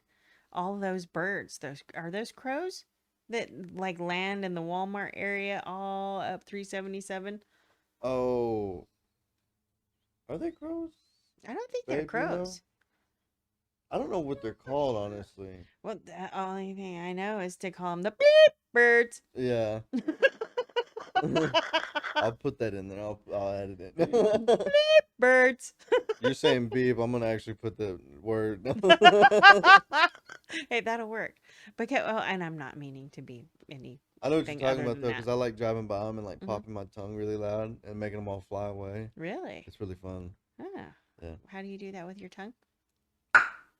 all those birds, those crows that like land in the Walmart area all up 377. Oh, are they crows? I don't think they're Babe, you know? crows. I don't know what they're called, honestly. Well, the only thing I know is to call them the beep birds. Yeah, I'll put that in there. I'll edit it. Birds. You're saying beep. I'm gonna actually put the word. Hey, that'll work. Because and I'm not meaning to be anything I know what you're talking other about than though, because that. I like driving by them and like Mhm. popping my tongue really loud and making them all fly away. Really? It's really fun. Ah. Yeah. How do you do that with your tongue?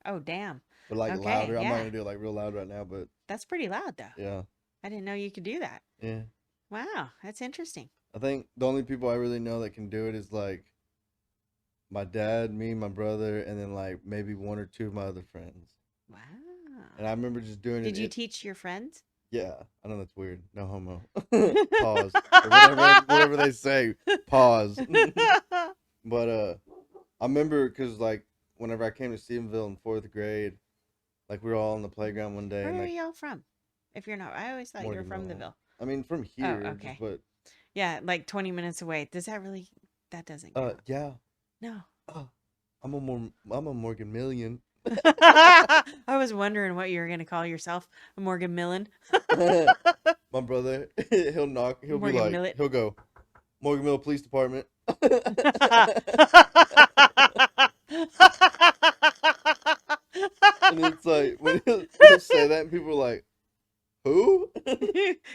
Oh, damn. But like Okay, louder. I'm not yeah. gonna do it like real loud right now, but That's pretty loud, though. yeah, I didn't know you could do that. yeah. Wow, that's interesting. I think the only people I really know that can do it is like my dad, me, my brother, and then like maybe one or two of my other friends. Wow. And I remember just doing Did it. you teach your friends? Yeah, I know that's weird. No homo. Pause. Or whatever they say. Pause. But I remember because like whenever I came to Stephenville in 4th grade, like we were all on the playground one day, Where and are like y'all from? If you're not, I always thought you were Morgan from the Mill. Ville. I mean, from here, Oh, just okay. but Yeah, like 20 minutes away. Does that really? That doesn't count. yeah. No. I'm a Morgan Million. I was wondering what you were gonna call yourself, a Morgan Millen. My brother, he'll be Morgan like, Millet. he'll go, Morgan Mill Police Department. And it's like, when he'll say that, and people are like, who?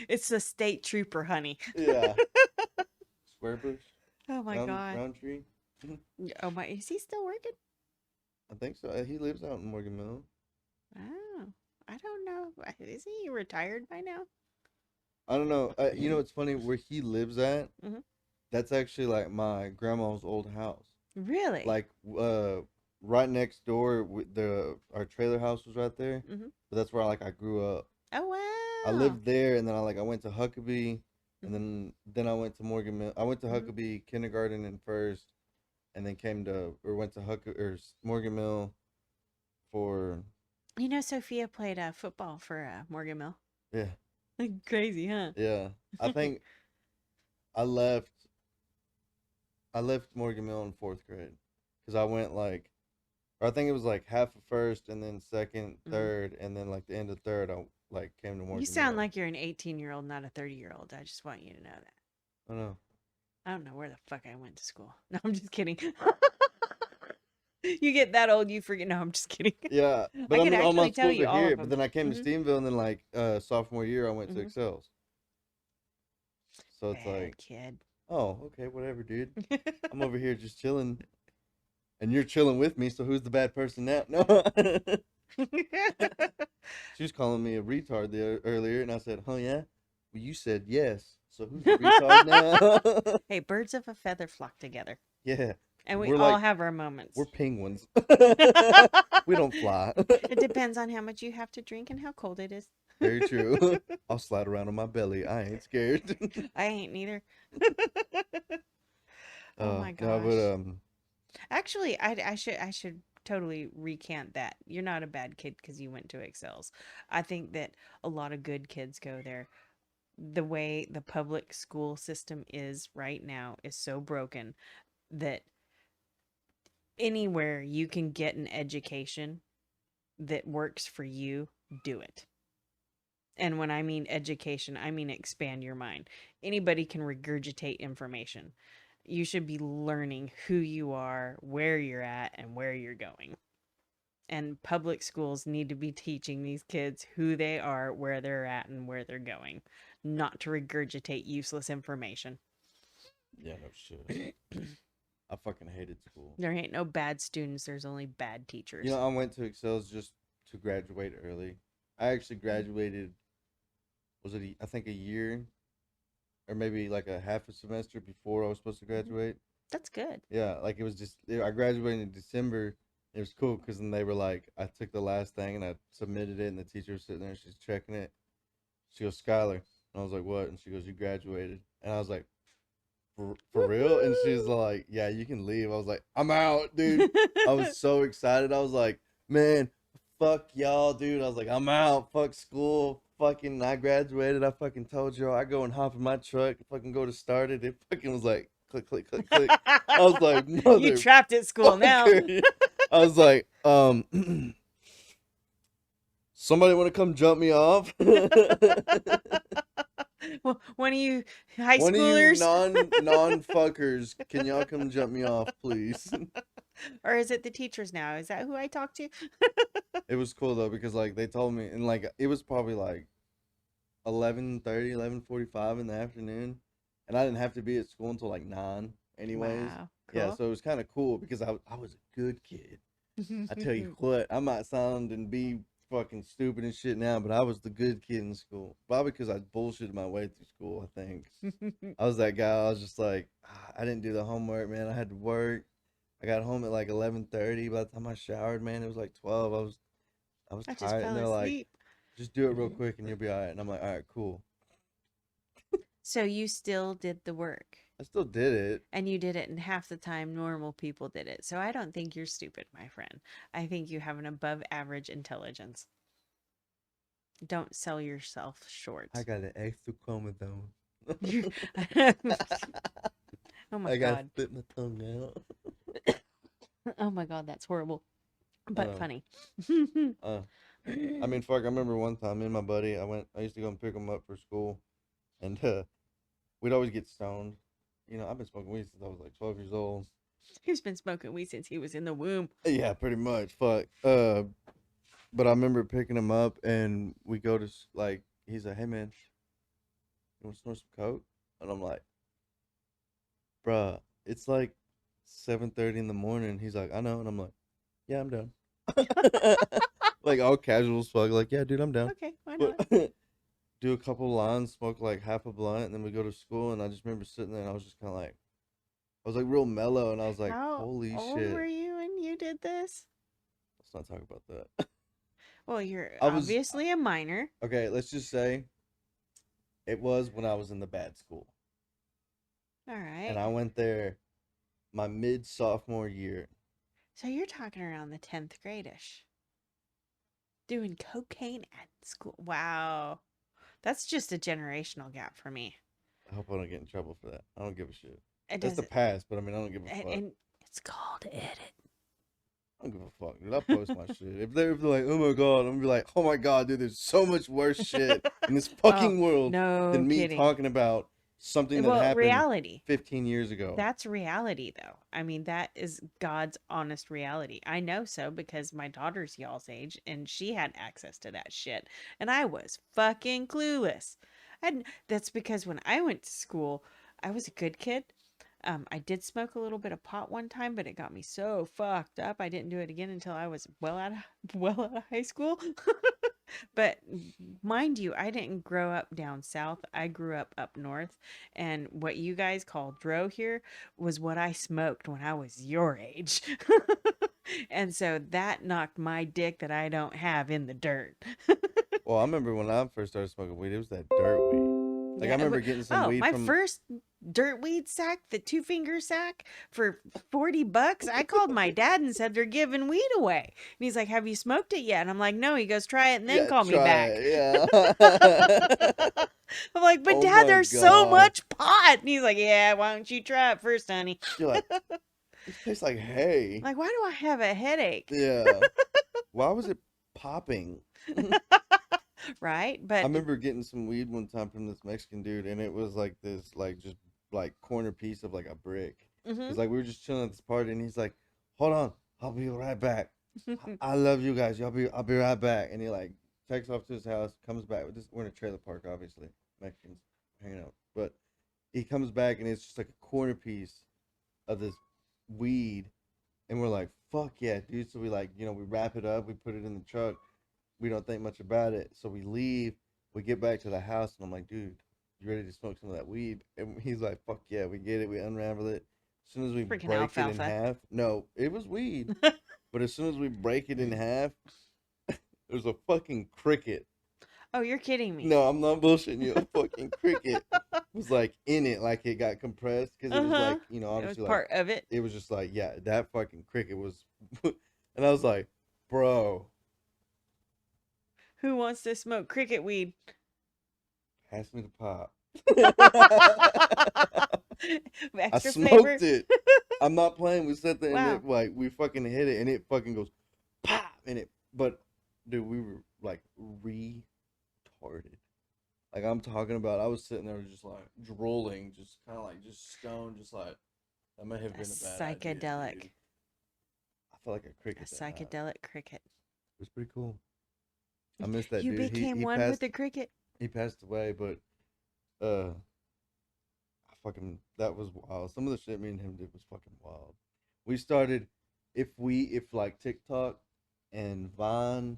It's a state trooper, honey. Yeah. Square bush? Oh my god. Roundtree? Oh my, is he still working? I think so. He lives out in Morgan Mill. Oh, I don't know. Is he retired by now? I don't know. You know, it's funny where he lives at. Mhm. That's actually like my grandma's old house. Really? Like, right next door, our trailer house was right there. Mhm. But that's where I grew up. Oh wow. I lived there, and then I went to Huckabee, and then I went to Morgan Mill. I went to Mhm. Huckabee kindergarten and first, and then went to Morgan Mill for You know, Sophia played football for Morgan Mill. yeah. Crazy, huh? Yeah, I think I left. I left Morgan Mill in 4th grade because I went or I think it was like half of first and then second, Mhm. third, and then like the end of third. I came to Morgan. You sound Mill. like you're an 18-year-old, not a 30-year-old. I just want you to know that. I know. I don't know where the fuck I went to school. No, I'm just kidding. You get that old, you forget. No, I'm just kidding. Yeah, but I could all my actually tell schools you are all here. of But them. then I came Mhm. to Stephenville, and then sophomore year I went to Mhm. Excels. So it's Bad like, kid. oh, okay, whatever, dude. I'm over here just chilling. And you're chilling with me, so who's the bad person now? No. She was calling me a retard earlier, and I said, "Oh yeah." Well, you said yes. So who's the retard now? Hey, birds of a feather flock together. Yeah, And we we're all like have our moments. we're penguins. We don't fly. It depends on how much you have to drink and how cold it is. Very true. I'll slide around on my belly. I ain't scared. I ain't neither. Oh my No, gosh. but Actually, I should totally recant that. You're not a bad kid because you went to Excels. I think that a lot of good kids go there. The way the public school system is right now is so broken that anywhere you can get an education that works for you, do it. And when I mean education, I mean expand your mind. Anybody can regurgitate information. You should be learning who you are, where you're at, and where you're going. And public schools need to be teaching these kids who they are, where they're at, and where they're going, not to regurgitate useless information. yeah, no shit. I fucking hated school. There ain't no bad students, there's only bad teachers. You know, I went to Excels just to graduate early. I actually graduated. Was it? I think a year, or maybe like a half a semester before I was supposed to graduate. That's good. Yeah, like it was just I graduated in December. It was cool because then they were like, I took the last thing and I submitted it, and the teacher was sitting there, she's checking it. She goes, "Skylar," and I was like, "What?" And she goes, "You graduated," and I was like, For real?" And she's like, "Yeah, you can leave." I was like, "I'm out, dude." I was so excited. I was like, "Man, fuck y'all, dude." I was like, "I'm out. Fuck school. Fucking, I graduated. I fucking told y'all I go and hop in my truck, fucking go to start it." It fucking was like, click, click, click, click. I was like, You trapped at school now. "Motherfucker." I was like, somebody want to come jump me off? Well, one of you high One schoolers, of you non fuckers, can y'all come jump me off, please? or is it the teachers now? Is that who I talk to? It was cool though because like they told me, and like it was probably like 11:30, 11:45 in the afternoon, and I didn't have to be at school until like 9 anyways. Wow, Yeah, cool. so it was kind of cool because I was a good kid. I tell you what, I might sound and be fucking stupid and shit now, but I was the good kid in school. Probably because I bullshitted my way through school, I think. I was that guy. I was just like, I didn't do the homework, man. I had to work. I got home at like 11:30. By the time I showered, man, it was like 12. I was I just tired, and fell they're like, asleep. just do it real quick and you'll be all right. And I'm like, all right, cool. So you still did the work, I still did it. and you did it in half the time normal people did it. So I don't think you're stupid, my friend. I think you have an above average intelligence. Don't sell yourself short. I got an extra chromosome. Oh my I gotta god. spit my tongue out. Oh my god, that's horrible. But know. funny. I mean, fuck, I remember one time me and my buddy, I used to go and pick him up for school, and we'd always get stoned. You know, I've been smoking weed since I was like 12 years old. He's been smoking weed since he was in the womb. Yeah, pretty much. Fuck. But I remember picking him up, and we go to like, he's like, "Hey man, you want to snort some coke?" And I'm like, "Bruh, it's like 7:30 in the morning." He's like, "I know," and I'm like, "Yeah, I'm down." Like all casual as fuck. Like, "Yeah, dude, I'm down." Okay, why not? But do a couple lines, smoke like half a blunt, and then we go to school. And I just remember sitting there, and I was just kind of like, I was like real mellow, and I was like, How "Holy old shit!" were you when you did this? Let's not talk about that. Well, you're I was- obviously a minor. Okay, let's just say it was when I was in the bad school, All right. and I went there my mid sophomore year. So you're talking around the 10th grade-ish. Doing cocaine at school. Wow. That's just a generational gap for me. I hope I don't get in trouble for that. I don't give a shit. It That's the doesn't, past, but I mean, I don't give a fuck. and it's called edit. I don't give a fuck, dude. I post my shit. If they're like, "Oh my god," I'm gonna be like, "Oh my god, dude, there's so much worse shit in this fucking world No than me kidding. talking about something that Well, happened reality. 15 years ago." That's reality, though. I mean, that is God's honest reality. I know so because my daughter's y'all's age and she had access to that shit. And I was fucking clueless. And that's because when I went to school, I was a good kid. I did smoke a little bit of pot one time, but it got me so fucked up. I didn't do it again until I was well out of high school. But mind you, I didn't grow up down south. I grew up north, and what you guys call dro here was what I smoked when I was your age. And so that knocked my dick that I don't have in the dirt. Well, I remember when I first started smoking weed, it was that dirt weed. Like, I remember getting some weed my from. first dirt weed sack, the 2-finger sack for $40. I called my dad and said they're giving weed away. And he's like, "Have you smoked it yet?" And I'm like, "No." He goes, "Try it and then Yeah, call me try back." it, yeah. I'm like, "But Oh Dad, my there's so God. much pot." And he's like, "Yeah, why don't you try it first, honey?" You're like, this tastes like hay. Like, why do I have a headache? Yeah. Why was it popping? Right? I But remember getting some weed one time from this Mexican dude, and it was like this, like, just like corner piece of like a brick. mhm. It's like we were just chilling at this party, and he's like, "Hold on, I'll be right back. I love you guys. I'll be right back." And he like takes off to his house, comes back with this. We're in a trailer park, obviously, Mexicans hanging out, but he comes back, and it's just like a corner piece of this weed, and we're like, "Fuck yeah, dude!" So we like, we wrap it up, we put it in the truck. We don't think much about it, so we leave. We get back to the house, and I'm like, "Dude, you ready to smoke some of that weed?" And he's like, "Fuck yeah, we get it." We unravel it. As soon as we Freaking break it in alfalfa. half, no, it was weed. But as soon as we break it in half, there's a fucking cricket. Oh, you're kidding me. No, I'm not bullshitting you. A fucking cricket was like in it, like it got compressed because it was like, It was obviously like part of it. it was just like, yeah, that fucking cricket was. And I was like, bro, Who wants to smoke cricket weed? pass me the pop. I Extra smoked flavor. it. I'm not playing. We sat there and Wow. it, like we fucking hit it and it fucking goes pop in it. But dude, we were like retarded. Like I'm talking about, I was sitting there just like drooling, just kind of like just stoned, just like that may have been a bad idea, Psychedelic. dude. I felt like a A cricket. That night. psychedelic cricket. It was pretty cool. I missed that You dude. became He one passed, with the cricket. he passed away, but I fucking that was wild. Some of the shit me and him did was fucking wild. We started if like TikTok and Vine,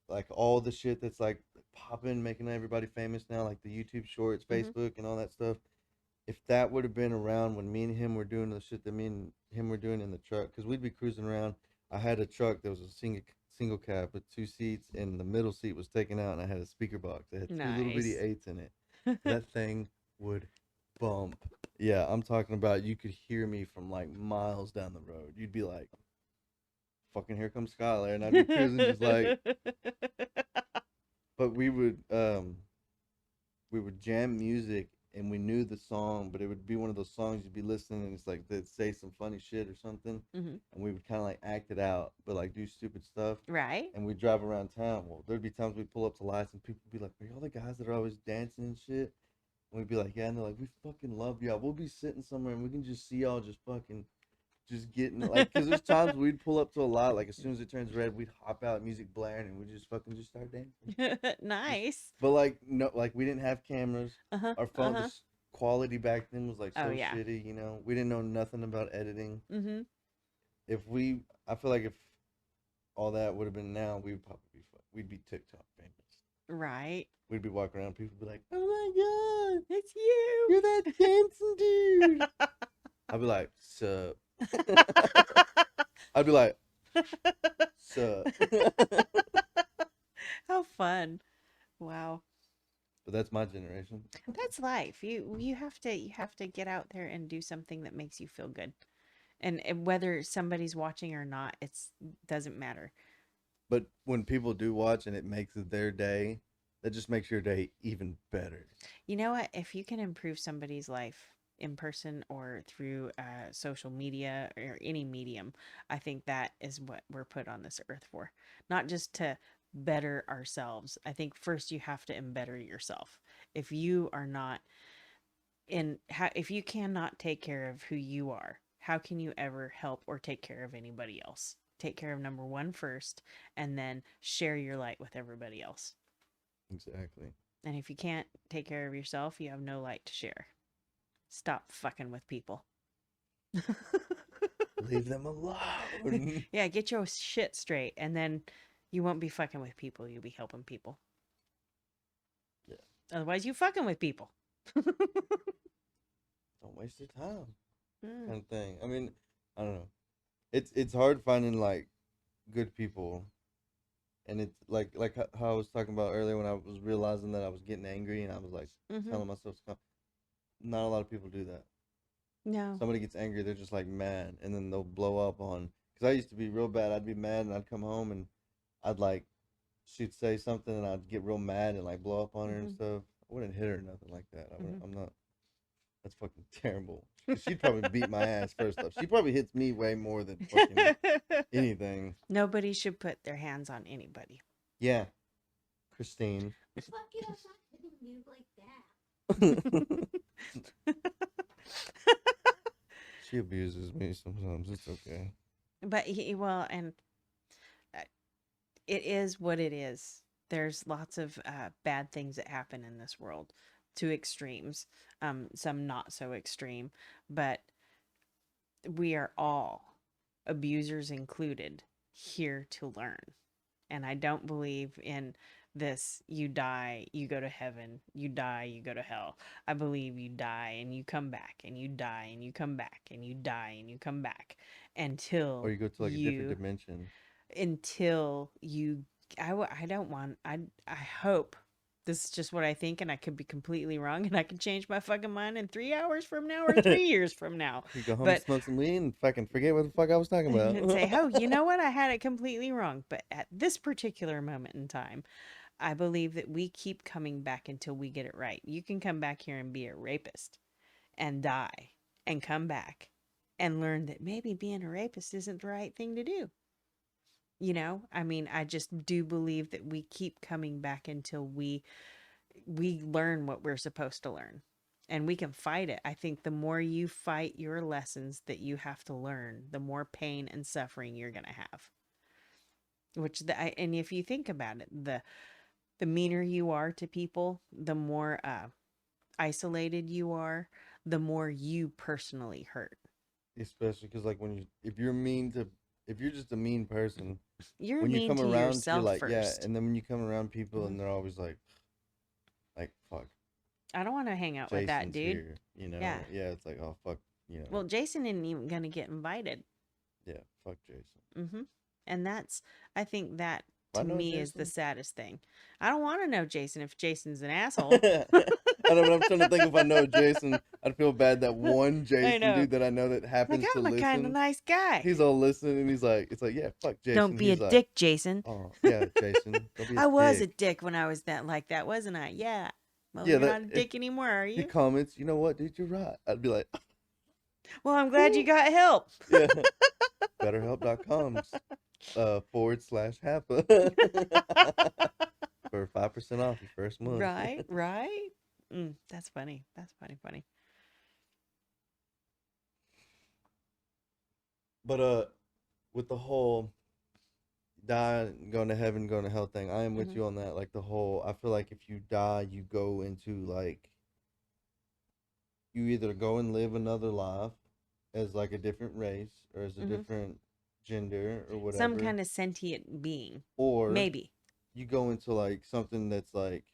like all the shit that's like popping, making everybody famous now, like the YouTube Shorts, Mhm. Facebook, and all that stuff. If that would have been around when me and him were doing the shit that me and him were doing in the truck, because we'd be cruising around. I had a truck that was a single cab with 2 seats, and the middle seat was taken out, and I had a speaker box. It had two little bitty Nice. 8s in it. That thing would bump. Yeah, I'm talking about you could hear me from like miles down the road. You'd be like, fucking here comes Skylar, and I'd be cruising just like, but we would jam music and we knew the song, but it would be one of those songs you'd be listening and it's like they'd say some funny shit or something, Mhm. and we would kind of like act it out, but like do stupid stuff. Right? And we'd drive around town. Well, there'd be times we'd pull up to lights and people would be like, "Are y'all the guys that are always dancing and shit?" And we'd be like, "Yeah," and they're like, "We fucking love y'all. We'll be sitting somewhere and we can just see y'all just fucking just getting it." Like, because there's times we'd pull up to a lot, like as soon as it turns red, we'd hop out, music blaring, and we just fucking just start dancing. Nice. But like no, like we didn't have cameras. Uh-huh. Our phone Uh-huh. just quality back then was like Oh, so yeah. shitty. We didn't know nothing about editing. Mm-hmm. I feel like if all that would have been now, we would probably we'd be TikTok famous. Right. We'd be walking around, people would be like, "Oh my god, It's you. you're that dancing dude." I'd be like, "Sup?" I'd be like, "Sup?" How fun. Wow. But that's my generation. That's life. You have to get out there and do something that makes you feel good. And whether somebody's watching or not, it's doesn't matter. But when people do watch and it makes their day, that just makes your day even better. You know what? If you can improve somebody's life in person or through social media or any medium, I think that is what we're put on this earth for. Not just to better ourselves. I think first you have to embetter yourself. If you are not if you cannot take care of who you are, how can you ever help or take care of anybody else? Take care of number one first, and then share your light with everybody else. Exactly. And if you can't take care of yourself, you have no light to share. Stop fucking with people. Leave them alone. Yeah, get your shit straight, and then you won't be fucking with people. You'll be helping people. Yeah. Otherwise, you fucking with people. Don't waste your time. Mm. Kind of thing. I mean, I don't know. It's hard finding like good people, and it's like how I was talking about earlier when I was realizing that I was getting angry and I was like Mhm. telling myself to calm. Not a lot of people do that. No. Somebody gets angry, they're just like mad, and then they'll blow up on. Because I used to be real bad. I'd be mad, and I'd come home, and I'd like, she'd say something, and I'd get real mad and like blow up on her and Mhm. stuff. I wouldn't hit her or nothing like that. Mhm. I'm not. That's fucking terrible. 'Cause she'd probably beat my ass first off. She probably hits me way more than fucking anything. Nobody should put their hands on anybody. Yeah, Christine. Fuck it, I'm not hitting you like that. She abuses me sometimes. It's okay. But well, and it is what it is. There's lots of bad things that happen in this world, to extremes. Some not so extreme, but we are all, abusers included, here to learn. And I don't believe in this, you die, you go to heaven, you die, you go to hell. I believe you die and you come back, and you die and you come back, and you die and you come back until Or you go to like a different dimension. until you I don't want I hope this is just what I think, and I could be completely wrong, and I can change my fucking mind in 3 hours from now or 3 years from now. You go home But- and smoke some weed and fucking forget what the fuck I was talking about. And say, oh, you know what? I had it completely wrong. But at this particular moment in time, I believe that we keep coming back until we get it right. You can come back here and be a rapist and die and come back and learn that maybe being a rapist isn't the right thing to do. You know, I mean, I just do believe that we keep coming back until we learn what we're supposed to learn. And we can fight it. I think the more you fight your lessons that you have to learn, the more pain and suffering you're going to have. And if you think about it, the meaner you are to people, the more isolated you are, the more you personally hurt. Especially because like if you're just a mean person, You're when you mean come to around, you're yourself like, first. yeah, and then when you come around people Mhm. and they're always like, fuck, I don't want to hang out with that Jason's dude. here, you know? Yeah. Yeah, it's like, oh fuck, you know. Well, Jason isn't even going to get invited. Yeah, fuck Jason. Mm-hmm. And I think that I to know me is the Jason. saddest thing. I don't want to know Jason if Jason's an I asshole. know, but I'm trying to think if I know Jason, I'd feel bad that one Jason know. dude that I know that Like, happens to I'm a kind of listen. nice guy. He's all listening and he's like, it's like, yeah, fuck Jason. Don't be a He's like, dick, Jason. oh yeah, Jason. Don't be a I was a dick. dick when I was like that, wasn't I? Yeah. Well, Yeah, you're not a dick anymore, are He you? comments, you know what, dude, you're right. I'd be like, Well, I'm glad you got help. yeah. BetterHelp.com /HAPA for 5% off your first month. Right, right. That's funny. That's funny. But with the whole die, going to heaven, going to hell thing, I am with Mhm. you on that. Like the whole, I feel like if you die, you go into like, you either go and live another life as like a different race or as a Mhm. different gender or whatever. Some kind of sentient being. or Maybe. you go into like something that's like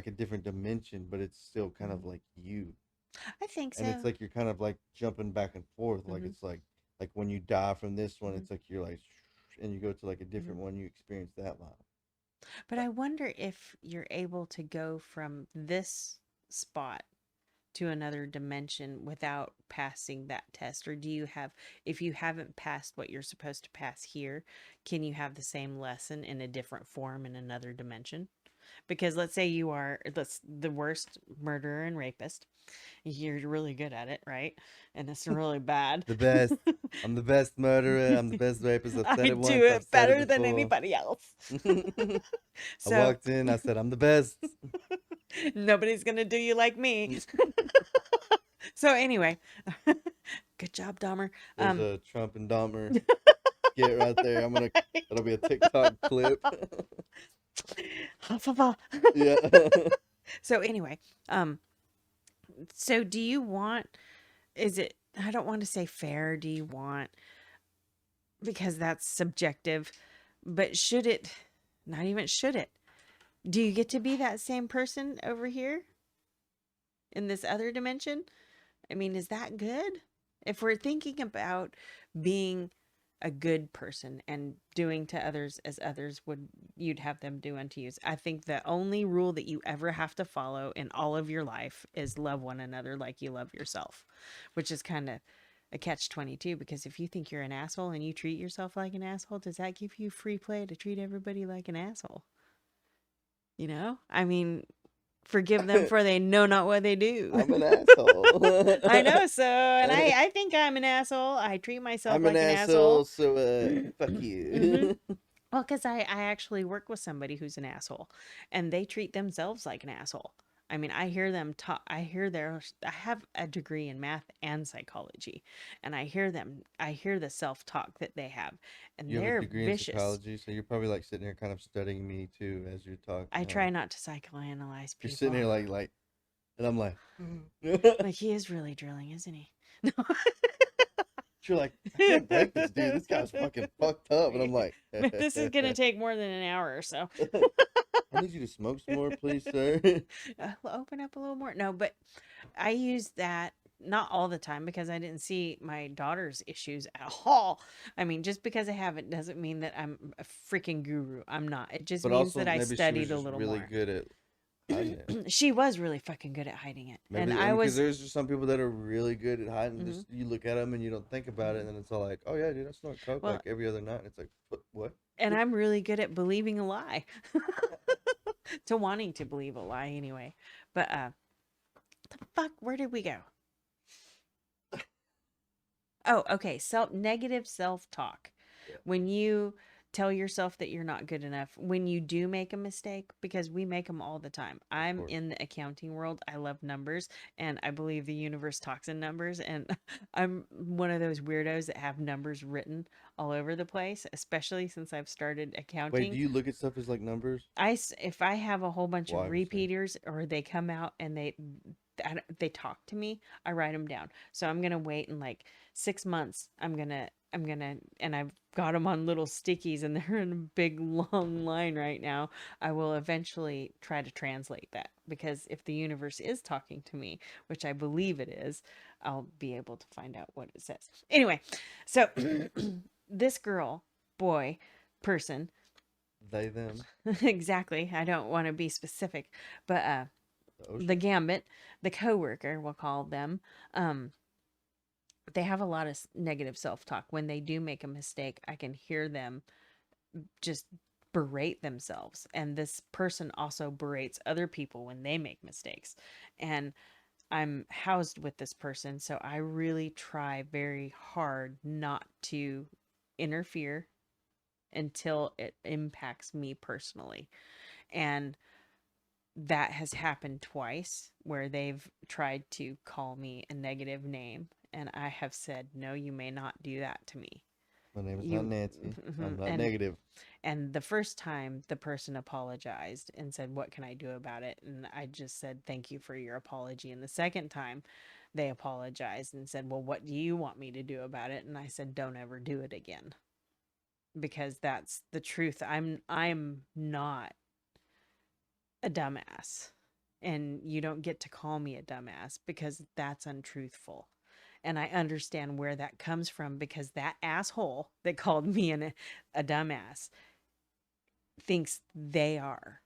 a different dimension, but it's still kind of like you. I think so. And it's like you're kind of like jumping back and forth. Like Mhm. it's like when you die from this one, Mhm. it's like you're like, and you go to like a different one, you experience that life. But I wonder if you're able to go from this spot to another dimension without passing that test, or do you have, if you haven't passed what you're supposed to pass here, can you have the same lesson in a different form in another dimension? Because let's say you are the worst murderer and rapist. You're really good at it, right? And it's really bad. The best. I'm the best murderer. I'm the best rapist. I've said I it once. do I've it said better than before. anybody else. I So walked in. I said, I'm the best. nobody's gonna do you like me. So anyway, good job, Dahmer. There's a Trump and Dahmer skit right there. That'll be a TikTok clip. Ha, fa, fa. Yeah. So anyway, So do you want, is it, I don't want to say fair, do you want, because that's subjective, but should it, not even should it, do you get to be that same person over here in this other dimension? I mean, is that good? If we're thinking about being a good person and doing to others as others would, you'd have them do unto you. I think the only rule that you ever have to follow in all of your life is love one another like you love yourself, which is kind of a catch-22, because if you think you're an asshole and you treat yourself like an asshole, does that give you free play to treat everybody like an asshole? You know? I mean, forgive them for they know not what they do. I'm an asshole. I know so, and I think I'm an asshole. I treat myself I'm like an an asshole, asshole. so fuck you. Well, because I actually work with somebody who's an asshole, and they treat themselves like an asshole. I mean, I hear them talk. I have a degree in math and psychology, and I hear the self-talk that they have, and You have a they're degree in vicious. psychology, so you're probably like sitting here kind of studying me too as you're talking. I huh? try not to psychoanalyze people. You're sitting here like, and I'm like, Like, he is really drilling, isn't he? No. you're like, I can't break this dude. This guy's fucking fucked up, and I'm like, This is gonna take more than an hour or so. I need you to smoke some more, please, sir. Open up a little more. No, but I use that not all the time because I didn't see my daughter's issues at all. I mean, just because I have it doesn't mean that I'm a freaking guru. I'm not. It just But means also, that I maybe she was studied a just little really more. good at hiding it. She was really fucking good at hiding it. Maybe, And I I mean, because was, there's just some people that are really good at hiding. Just you look at them and you don't think about it, and then it's all like, oh yeah, dude, I snort coke Well- like every other night. And it's like, what? and I'm really good at believing a lie. To wanting to believe a lie anyway. But the fuck, where did we go? Oh, okay. Negative self-talk. Yeah. When you tell yourself that you're not good enough, when you do make a mistake, because we make them all the time. I'm course. in the accounting world. I love numbers, and I believe the universe talks in numbers, and I'm one of those weirdos that have numbers written all over the place, especially since I've started accounting. Wait, do you look at stuff as like numbers? If I have a whole bunch Why, of obviously. repeaters, or they come out and they talk to me, I write them down. So I'm gonna wait in like 6 months. I'm gonna, and I've got them on little stickies, and they're in a big long line right now. I will eventually try to translate that, because if the universe is talking to me, which I believe it is, I'll be able to find out what it says. Anyway, so this girl, boy, person, They, them. exactly. I don't want to be specific, but ocean. the gambit, the coworker, we'll call them, they have a lot of negative self-talk. When they do make a mistake, I can hear them just berate themselves, and this person also berates other people when they make mistakes. And I'm housed with this person, so I really try very hard not to interfere until it impacts me personally. And that has happened twice, where they've tried to call me a negative name, and I have said, no, you may not do that to me. My name is not Nancy. I'm not negative. And the first time, the person apologized and said, what can I do about it? And I just said, thank you for your apology. And the second time, they apologized and said, well, what do you want me to do about it? And I said, don't ever do it again, because that's the truth. I'm not a dumbass, and you don't get to call me a dumbass, because that's untruthful. And I understand where that comes from, because that asshole that called me a dumbass thinks they are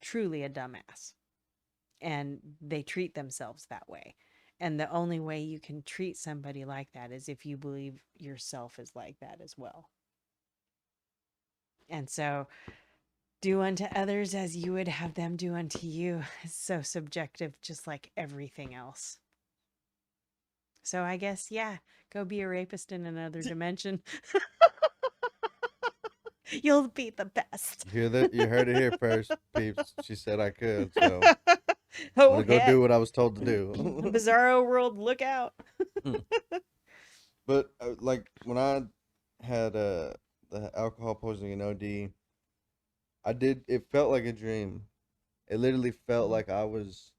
truly a dumbass, and they treat themselves that way. And the only way you can treat somebody like that is if you believe yourself is like that as well. And so, do unto others as you would have them do unto you. It's so subjective, just like everything else. So I guess, yeah, go be a rapist in another dimension. You'll be the best. You hear that? You heard it here first, peeps. She said I could, so I'm Oh, gonna go heck. do what I was told to do. Bizarro world, look out. But like when I had the alcohol poisoning and OD, it felt like a dream. It literally felt like I was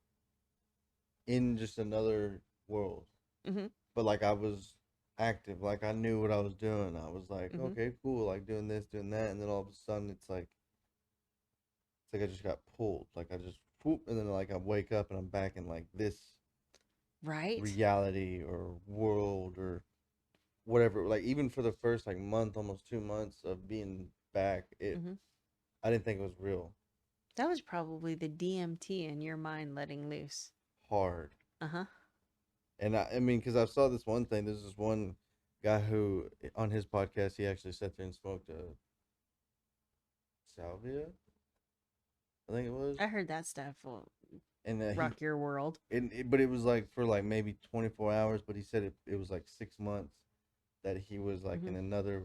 in just another world. Mhm. But like I was active, like I knew what I was doing. I was like, Mhm. okay, cool, like doing this, doing that, and then all of a sudden it's like I just got pulled. Like I just whoop, and then like I wake up and I'm back in like this Right? reality or world or whatever. Like even for the first like month, almost 2 months of being back, Mhm. I didn't think it was real. That was probably the DMT in your mind letting loose. Hard. Uh-huh. And I mean, because I saw this one thing. There's this one guy who, on his podcast, he actually sat there and smoked a salvia, I think it was. I heard that stuff will And rock your world. but it was like for like maybe 24 hours. But he said it was like 6 months that he was like in Mhm. another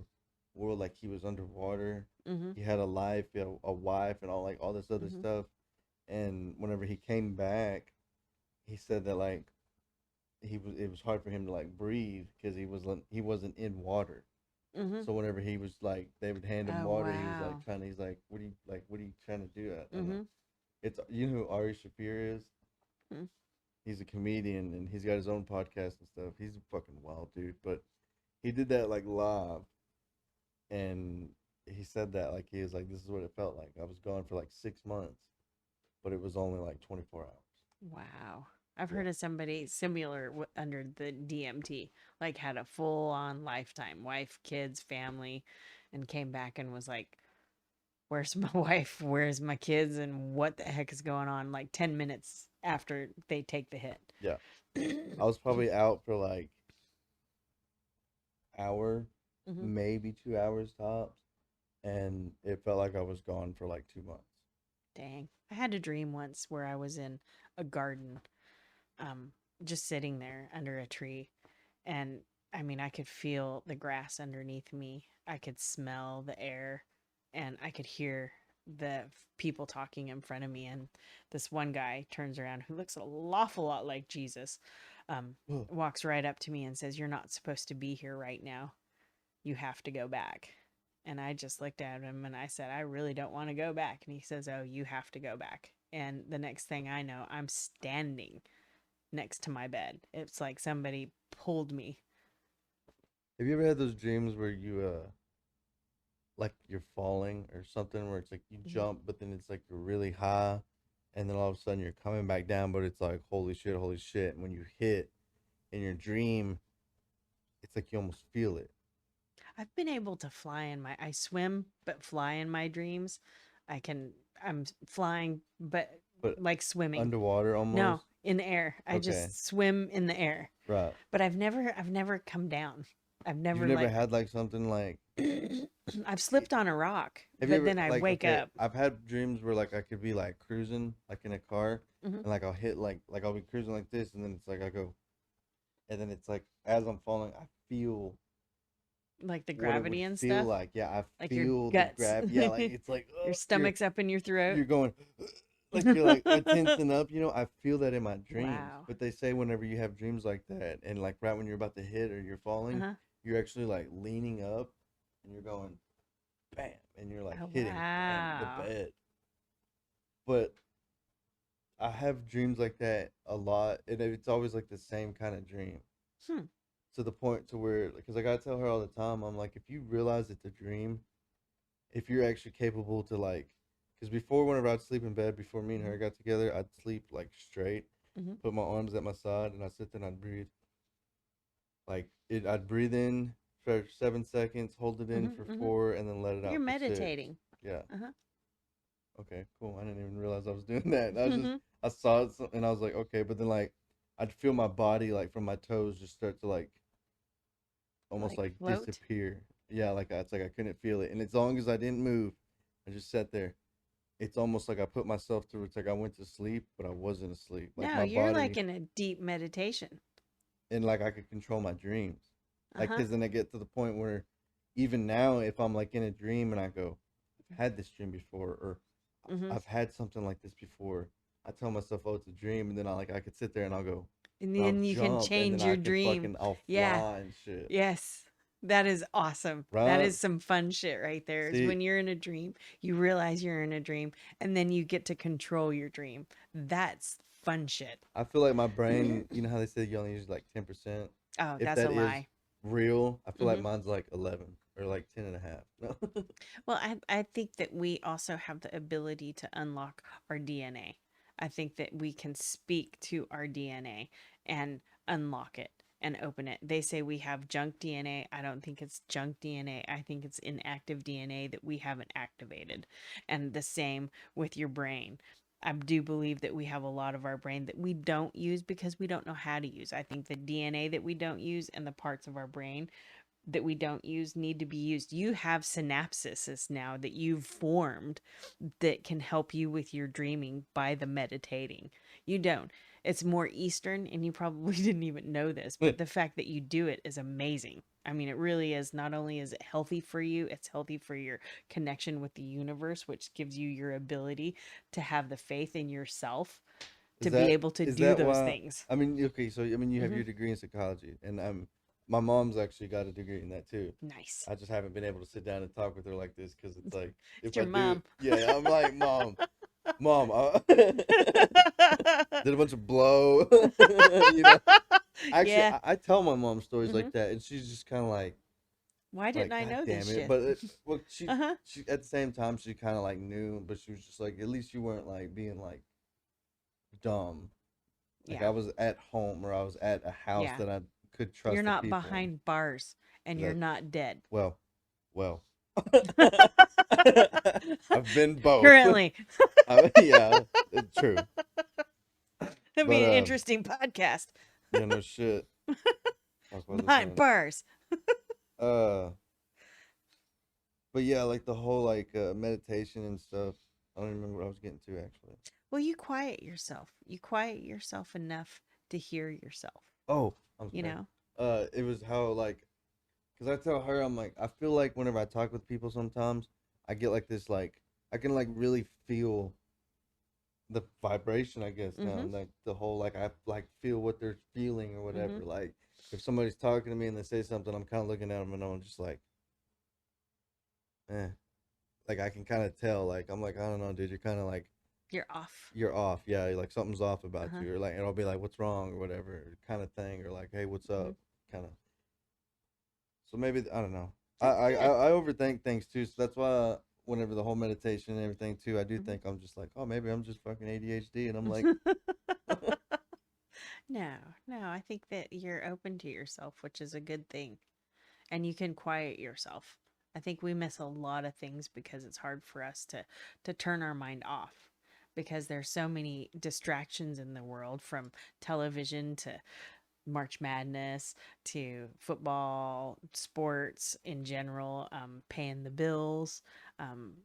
world, like he was underwater. Mhm. He had a life, he had a wife, and all this other Mhm. stuff. And whenever he came back, he said that like it was hard for him to like breathe because he wasn't in water. Mhm. So whenever he was like, they would hand him Oh, water, he was like wow. he's like, what are you trying to do? And Mhm. it's, you know who Ari Shafir is? Mm. He's a comedian and he's got his own podcast and stuff. He's a fucking wild dude, but he did that like live, and he said that like he was like, this is what it felt like. I was gone for like 6 months, but it was only like 24 hours. Wow. I've Yeah. heard of somebody similar under the DMT, like had a full on lifetime, wife, kids, family, and came back and was like, where's my wife? Where's my kids? And what the heck is going on? Like 10 minutes after they take the hit. Yeah, I was probably out for like hour, Mhm. maybe 2 hours tops, and it felt like I was gone for like 2 months. Dang. I had a dream once where I was in a garden, just sitting there under a tree. And I mean, I could feel the grass underneath me. I could smell the air and I could hear the people talking in front of me. And this one guy turns around who looks an awful lot like Jesus, Ugh. walks right up to me and says, "You're not supposed to be here right now. You have to go back." And I just looked at him and I said, "I really don't want to go back." And he says, "Oh, you have to go back." And the next thing I know, I'm standing next to my bed. It's like somebody pulled me. Have you ever had those dreams where you like you're falling or something, where it's like you Mhm. jump but then it's like you're really high, and then all of a sudden you're coming back down, but it's like holy shit, holy shit. And when you hit in your dream, it's like you almost feel it. I've been able to fly in my I swim but fly in my dreams. I'm flying but But like swimming. underwater No, almost. in the air. I Okay. just swim in the air. Right. But I've never come down. I've You've never never like had like something like, I've slipped on a rock, have you but ever then I like, wake okay, up. I've had dreams where like I could be like cruising like in a car, Mhm. and like I'll hit like I'll be cruising like this, and then it's like I go, and then it's like as I'm falling I feel Like the what it would gravity and feel stuff. like. Yeah, I Like your feel the guts. grab. Yeah, like it's like Your stomach's up in your throat. you're going like you're like tensing up. You know, I feel that in my dreams. Wow. But they say whenever you have dreams like that, and like right when you're about to hit or you're falling, Uh-huh. you're actually like leaning up, and you're going, bam, and you're like Oh, hitting wow. the bed. But I have dreams like that a lot, and it's always like the same kind of dream. Hmm. To the point to where, because I gotta tell her all the time, I'm like, if you realize it's a dream, if you're actually capable to like, because before, whenever I'd sleep in bed, before me and her got together, I'd sleep like straight, Mhm. put my arms at my side, and I'd sit there and I'd breathe. Like I'd breathe in for 7 seconds, hold it in Mhm, for mhm. 4, and then let it out You're for 6. meditating. Yeah. Uh-huh. Okay, cool. I didn't even realize I was doing that. I was just, Mhm. I saw it and I was like, okay, but then like, I'd feel my body like from my toes just start to like almost Like like float? disappear. Yeah, like it's like I couldn't feel it, and as long as I didn't move, I just sat there. It's almost like I put myself through. It's like I went to sleep, but I wasn't asleep. Like No, my you're body, like in a deep meditation. and like I could control my dreams. Like, Uh-huh. because then I get to the point where even now, if I'm like in a dream and I go, I've had this dream before, or Mhm. I've had something like this before, I tell myself, oh, it's a dream, and then I could sit there and I'll go, And and I'll then you can jump, and change then your I can dream. I'll Yeah. fly and shit. Yes. That is awesome. That Right? is some fun shit right there. Is See, when you're in a dream, you realize you're in a dream, and then you get to control your dream. That's fun shit. I feel like my brain, you know how they say you only use like 10%? Oh, If that's a that is lie. real, I feel like Mhm. mine's like 11 or like 10 and a half. No. Well, I think that we also have the ability to unlock our DNA. I think that we can speak to our DNA and unlock it and open it. They say we have junk DNA. I don't think it's junk DNA. I think it's inactive DNA that we haven't activated. And the same with your brain. I do believe that we have a lot of our brain that we don't use because we don't know how to use. I think the DNA that we don't use and the parts of our brain that we don't use need to be used. You have synapses now that you've formed that can help you with your dreaming by the meditating. You don't. It's more Eastern, and you probably didn't even know this, but the fact that you do it is amazing. I mean, it really is. Not only is it healthy for you, it's healthy for your connection with the universe, which gives you your ability to have the faith in yourself Is to be that able to is do that those why? things. I mean, okay, so I mean, you have Hmm. your degree in psychology, and my mom's actually got a degree in that too. Nice. I just haven't been able to sit down and talk with her like this because it's like It's if I your do, mom. yeah, I'm like, mom, did a bunch of blow, you know. Actually, Yeah. I tell my mom stories Hmm. like that, and she's just kind of Why didn't like, I God know this damn it. shit? But well, Uh-huh. she at the same time she kind of like knew, but she was just like, at least you weren't like being like dumb. Like I Yeah. was at home or I was at a house Yeah. that I could You're trust the not people in. behind bars and you're That not dead. well, well. I've been both. Currently. Yeah, it's true. That'd be But an interesting podcast. yeah, no shit. Fuck, what was I Behind saying? bars. Uh, but yeah, like the whole like meditation and stuff. I don't remember what I was getting to actually. Well, you quiet yourself. You quiet yourself enough to hear yourself, Oh, I'm you sorry. know? It was how like, cause I tell her I'm like I feel like whenever I talk with people sometimes I get like this like I can like really feel the vibration, I guess now, Mm-hmm. and like the whole like I like feel what they're feeling or Mm-hmm. whatever. Like if somebody's talking to me and they say something, I'm kind of looking at them and I'm just like, eh. Like I can kind of tell. Like I'm like I don't know, dude. You're kind of like You're off. you're off. Yeah, like something's off about Uh-huh. you, or like and I'll be like, what's wrong or whatever kind of thing, or like, hey, what's Mm-hmm. up, kind of. So maybe I don't know. That's good. I overthink things too. So that's why whenever the whole meditation and everything too, I do Mm-hmm. think I'm just like, oh, maybe I'm just fucking ADHD, and I'm like, No, no, I think that you're open to yourself, which is a good thing. And you can quiet yourself. I think we miss a lot of things because it's hard for us to turn our mind off because there's so many distractions in the world from television to March Madness to football, sports in general, paying the bills. Um,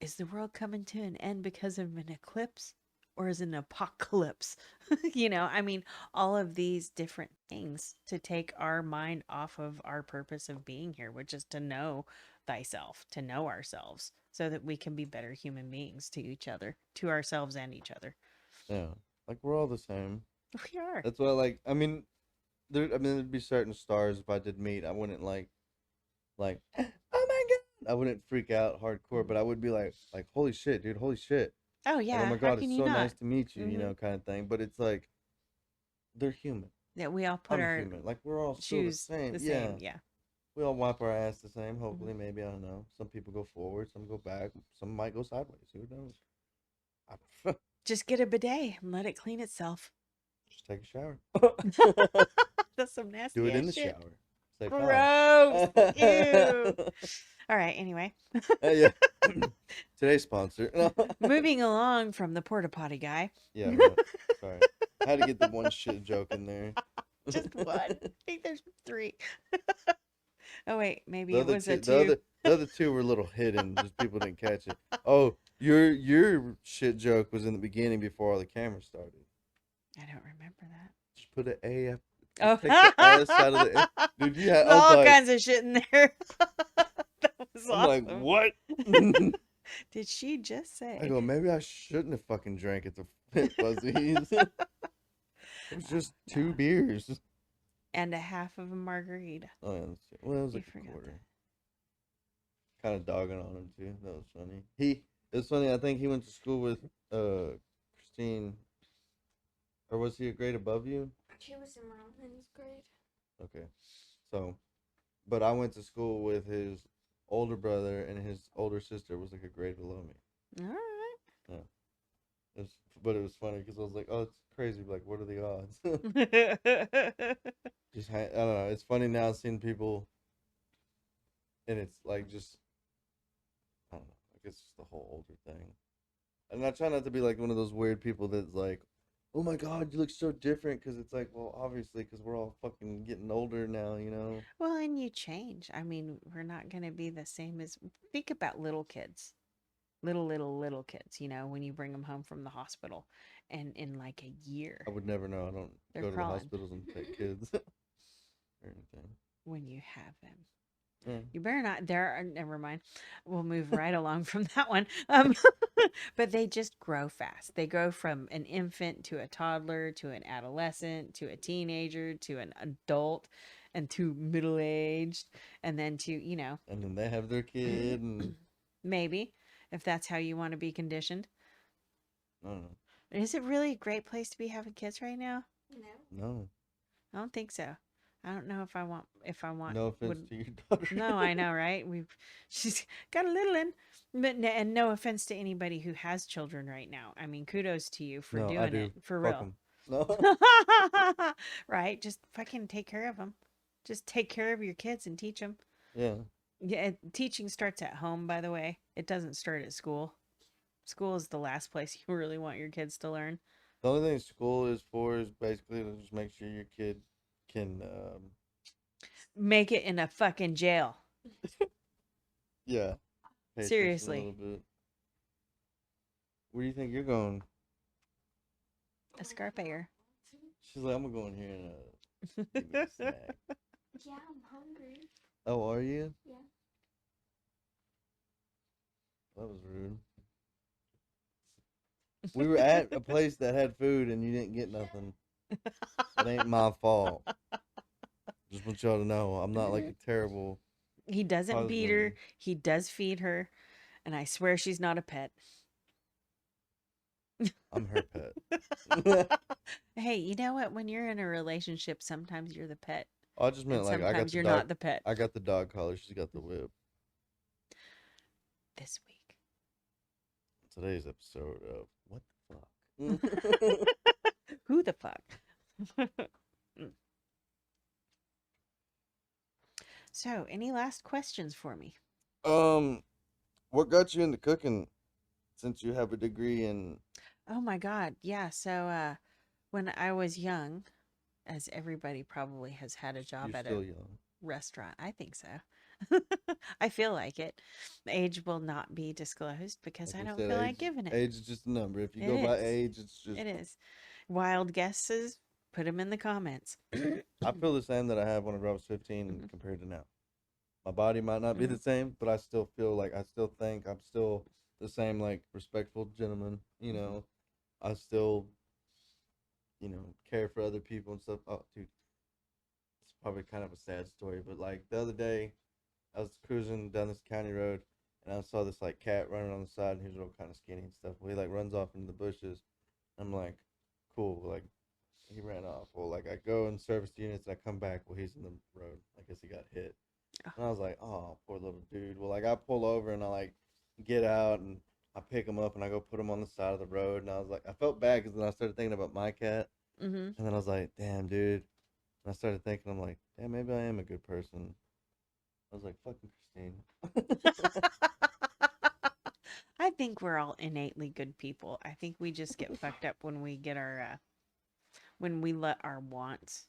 is the world coming to an end because of an eclipse or is it an apocalypse? I mean, all of these different things to take our mind off of our purpose of being here, which is to know thyself, to know ourselves, so that we can be better human beings to each other, to ourselves and each other. yeah, like we're all the same. We are. That's why, like, I mean, there'd be certain stars if I did meet, I wouldn't like, oh my god, I wouldn't freak out hardcore, but I would be like, holy shit, dude, holy shit, Oh, like, oh yeah. my How god, can it's you so not? nice to meet you, Hmm. kind of thing. But it's like they're human. That we all put I'm our human. Like we're all still the shoes same. the Yeah, same. Yeah. we all wipe our ass the same. Hmm. Hopefully, maybe I don't know. Some people go forward, some go back, some might go sideways. Who knows? I, Just get a bidet and let it clean itself. just take a shower. That's some Do nasty it in ass the shit. shower. Save time. Gross. Ew. All right. Anyway, Yeah. Today's sponsor. moving along from the porta potty guy. Yeah, no, sorry. I had to get the one shit joke in there. Just one. I think there's three. Oh wait, maybe The it other was a two, two. the other two were a little hidden, just people didn't catch it. Oh, your shit joke was in the beginning before all the cameras started. I don't remember that. Just put an A. Oh, Just take the S out of the. Dude, you had. there's I was all like, kinds of shit in there. That was I'm like, awesome. what? Did she just say? I go, maybe I shouldn't have fucking drank at the Fuzzies. It was just No. 2 beers. And a half of a margarita. Oh yeah, that's true. Well, it was You like a forgot quarter. Kind of dogging on him too. That was funny. It was funny. I think he went to school with Christine Or was he a grade above you? She was around in his grade. Okay. So, but I went to school with his older brother, and his older sister was like a grade below me. All right. Yeah. But it was funny because I was like, oh, it's crazy. Like, what are the odds? I don't know. It's funny now seeing people, and it's like just, I don't know. I guess it's the whole older thing. And I try not to be like one of those weird people that's like, oh my God, you look so different. Because it's like, well, obviously, because we're all fucking getting older now, you know? Well, and you change. I mean, we're not going to be the same as. Think about little kids. Little kids, when you bring them home from the hospital, and in like a year I would never know. I don't they're go to crawling the hospitals and take kids or anything. when you have them. Yeah. You better not. Never mind. We'll move right along from that one. But they just grow fast. They go from an infant to a toddler to an adolescent to a teenager to an adult and to middle aged, and then to And then they have their kid, and maybe if that's how you want to be conditioned. I don't know. Is it really a great place to be having kids right now? No. No. I don't think so. I don't know if I want. No offense to your daughter. No, I know, right? She's got a little one, but and no offense to anybody who has children right now. I mean, kudos to you for No, I doing do. it for Fuck real. 'em. No. Right? Just fucking take care of them. Just take care of your kids and teach them. Yeah. Yeah, teaching starts at home, by the way. It doesn't start at school. School is the last place you really want your kids to learn. The only thing school is for is basically to just make sure your kid can, Make it in a fucking jail. yeah. Pay attention Seriously. A little bit. Where do you think you're going? Escarpator. She's like, I'm gonna go in here and give me a snack. Yeah, I'm hungry. Oh, are you? Yeah. That was rude. We were at a place that had food and you didn't get nothing. It ain't my fault. Just want y'all to know I'm not like a terrible. He doesn't beat her. Husband. He does feed her. And I swear she's not a pet. I'm her pet. Hey, you know what? When you're in a relationship, sometimes you're the pet. I just meant And like I got sometimes the you're dog. not the pet. I got the dog collar. She's got the whip. This week. Today's episode of What the Fuck. Who the fuck? So, any last questions for me? What got you into cooking? Since you have a degree in. Oh my God. Yeah. So, when I was young, as everybody probably has had a job You're at still a young. restaurant. I think so. I feel like it. Age will not be disclosed because Like I we don't said, feel like age- giving it. Age is just a number. If you It go by is. age, it's just. It is. Wild guesses, put them in the comments. I feel the same that I have whenever I was 15 Mhm. compared to now. My body might not be the same, but I still feel like I still think I'm still the same, like respectful gentleman. You know, I still, care for other people and stuff. Oh, dude, it's probably kind of a sad story, but like the other day, I was cruising down this county road and I saw this like cat running on the side and he was real kind of skinny and stuff. Well, he like runs off into the bushes. I'm like, cool, like he ran off. Well, like I go and service the units and I come back. Well, he's in the road. I guess he got hit. And I was like, oh, poor little dude. Well, like I pull over and I like get out and I pick him up and I go put him on the side of the road. And I was like, I felt bad because then I started thinking about my cat. Mm-hmm. And then I was like, damn, dude. And I started thinking, I'm like, damn, maybe I am a good person. I was like, fucking Christine. I think we're all innately good people. I think we just get fucked up when we get when we let our wants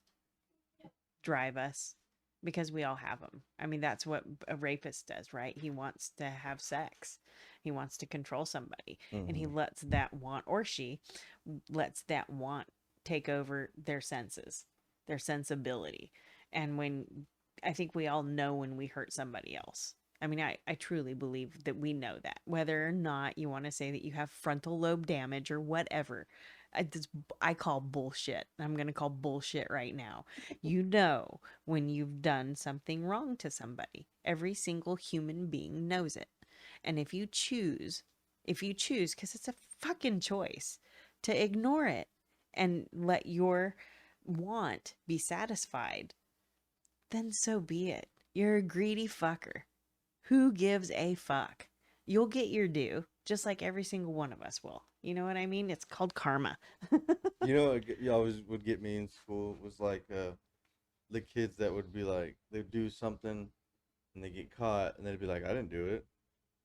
drive us, because we all have them. I mean, that's what a rapist does, right? He wants to have sex. He wants to control somebody, and he lets that want, or she lets that want take over their senses, their sensibility. And I think we all know when we hurt somebody else. I mean, I truly believe that we know that, whether or not you want to say that you have frontal lobe damage or whatever. I call bullshit. I'm going to call bullshit right now. You know when you've done something wrong to somebody. Every single human being knows it. And if you choose, because it's a fucking choice, to ignore it and let your want be satisfied, then so be it. You're a greedy fucker. Who gives a fuck? You'll get your due, just like every single one of us will. You know what I mean? It's called karma. You know what you always would get me in school was like the kids that would be like they'd do something and they get caught and they'd be like I didn't do it,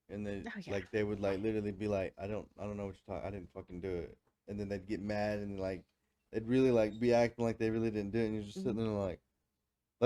and then Oh, yeah. like they would like literally be like I don't know what you're talking, I didn't fucking do it, and then they'd get mad and like they'd really like be acting like they really didn't do it, and you're just sitting there like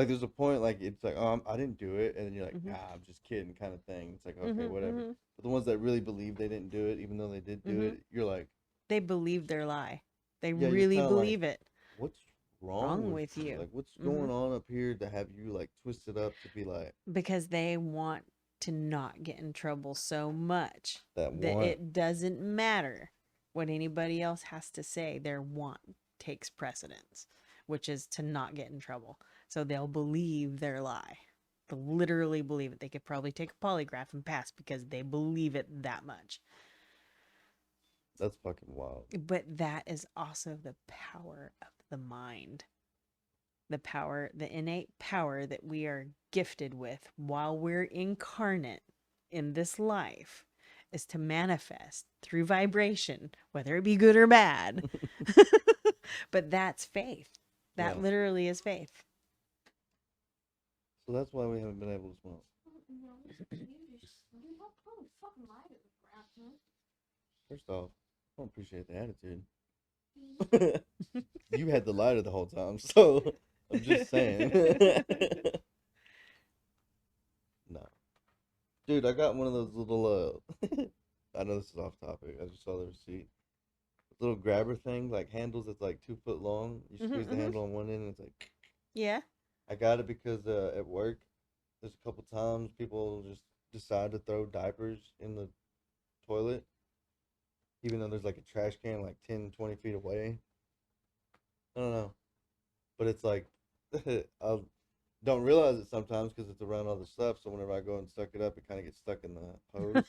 there's a point like it's like I didn't do it, and then you're like Mhm. I'm just kidding kind of thing. It's like okay Mhm, whatever, mhm, but the ones that really believe they didn't do it even though they did do mhm. it, you're like They believe their lie. They yeah you're really kind of like believe it. what's wrong Wrong with with you? you. Like, what's Mhm. going on up here to have you like twisted up to be like Because they want to not get in trouble so much that that one? it doesn't matter what anybody else has to say. Their want takes precedence, which is to not get in trouble. So they'll believe their lie. They'll literally believe it. They could probably take a polygraph and pass because they believe it that much. That's fucking wild. But that is also the power of the mind. The power, the innate power that we are gifted with while we're incarnate in this life is to manifest through vibration, whether it be good or bad. But that's faith. Yeah. That literally is faith. So that's why we haven't been able to smoke. No, you don't put a fucking lighter in the ground, huh? First off, I don't appreciate the attitude. You had the lighter the whole time, so I'm just saying. No. Dude, I got one of those little I know this is off topic. I just saw the receipt. Little grabber thing, like handles that's like 2 foot long. You Mhm, squeeze the mhm. handle on one end and it's like Yeah. I got it because at work there's a couple times people just decide to throw diapers in the toilet even though there's like a trash can like 10, 20 feet away. I don't know. But it's like I don't realize it sometimes because it's around all the stuff. So whenever I go and suck it up, it kind of gets stuck in the hose,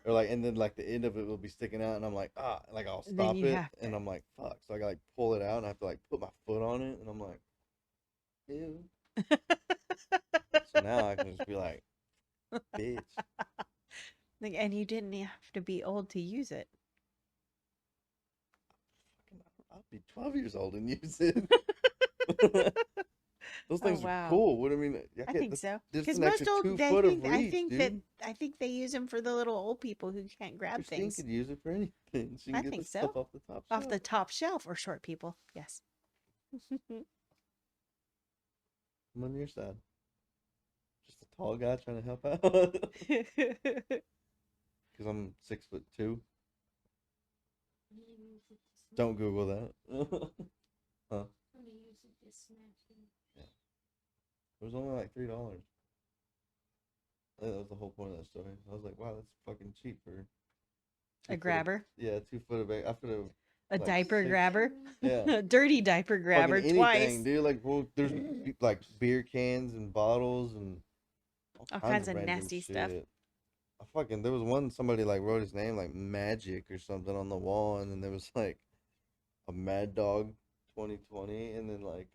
or like, and then like the end of it will be sticking out, and I'm like, like I'll Then stop you it, have and to. I'm like, fuck. So I got like pull it out, and I have to like put my foot on it, and I'm like, ew. So now I can just be like, bitch. And you didn't have to be old to use it. I'll be 12 years old and use it. Those Oh, things are wow. cool. What I mean, I think so. There's Because an extra most old, 2 foot of reach, dude. I think they use them for the little old people who can't grab Christine things. could use it for anything. She can I get the think stuff so. off the top Off shelf. the top shelf, or short people. Yes. I'm on your side. Just a tall guy trying to help out. Because I'm 6'2". I'm gonna use it to snatch. Don't Google that. Huh? I'm gonna use it to snatch him. It was only like $3. That was the whole point of that story. I was like, wow, that's fucking cheap for A 2 foot of- grabber. yeah, 2 foot of bag. I could have A like diaper 6 grabber. Yeah. A dirty diaper grabber fucking twice. anything, dude. Like, well, there's like beer cans and bottles and All kinds of random nasty stuff. there was one somebody like wrote his name like Magic or something on the wall, and then there was like a Mad Dog 2020, and then like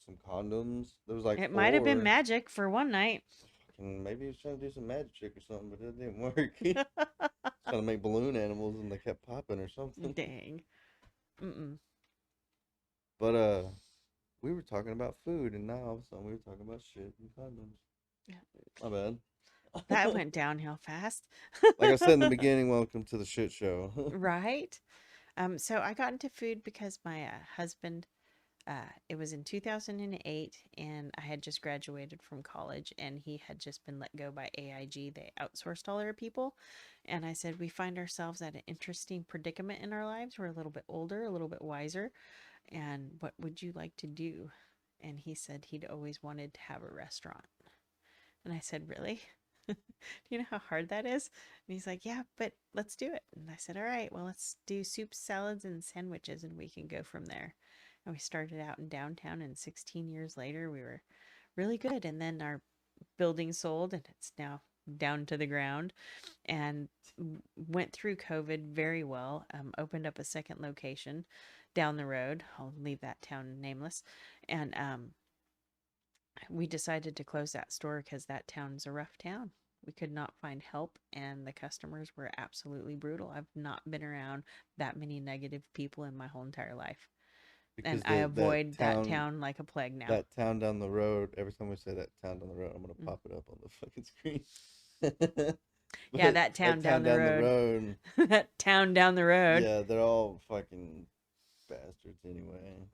some condoms. There was like It might have been 4. magic for one night. Fucking maybe he was trying to do some magic trick or something, but it didn't work. Trying to make balloon animals, and they kept popping or something. Dang. Mm-mm. But we were talking about food, and now all of a sudden we were talking about shit and condoms. My bad. That went downhill fast. Like I said in the beginning, welcome to the shit show. Right? So I got into food because my husband, it was in 2008, and I had just graduated from college, and he had just been let go by AIG. They outsourced all their people. And I said, we find ourselves at an interesting predicament in our lives. We're a little bit older, a little bit wiser. And what would you like to do? And he said he'd always wanted to have a restaurant. And I said, really? Do you know how hard that is? And he's like, yeah, but let's do it. And I said, all right, well, let's do soups, salads, and sandwiches, and we can go from there. And we started out in downtown, and 16 years later, we were really good. And then our building sold, and it's now down to the ground, and went through COVID very well. Opened up a second location down the road. I'll leave that town nameless. And we decided to close that store because that town's a rough town. We could not find help, and the customers were absolutely brutal. I've not been around that many negative people in my whole entire life. Because And I avoid that town like a plague now. That town down the road. Every time we say that town down the road, I'm gonna pop it up on the fucking screen. Yeah, But that town down the road. That town down the road. Yeah, they're all fucking bastards anyway.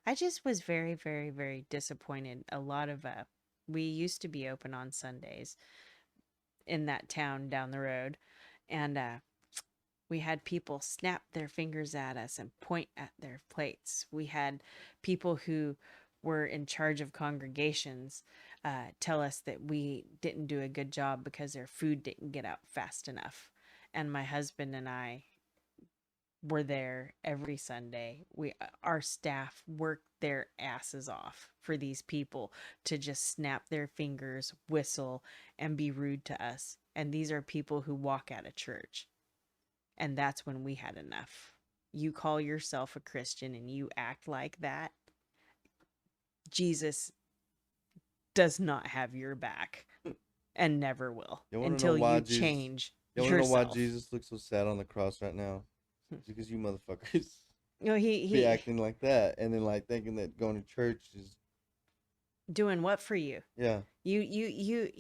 I just was very, very, very disappointed. A lot of we used to be open on Sundays in that town down the road, and we had people snap their fingers at us and point at their plates. We had people who were in charge of congregations tell us that we didn't do a good job because their food didn't get out fast enough. And my husband and I were there every Sunday. Our staff worked their asses off for these people to just snap their fingers, whistle, and be rude to us. And these are people who walk out of church. And that's when we had enough. You call yourself a Christian and you act like that, Jesus does not have your back and never will until you change You yourself. wanna know why Jesus looks so sad on the cross right now? It's because you motherfuckers No, be he acting like that, and then like thinking that going to church is doing what for you? yeah. You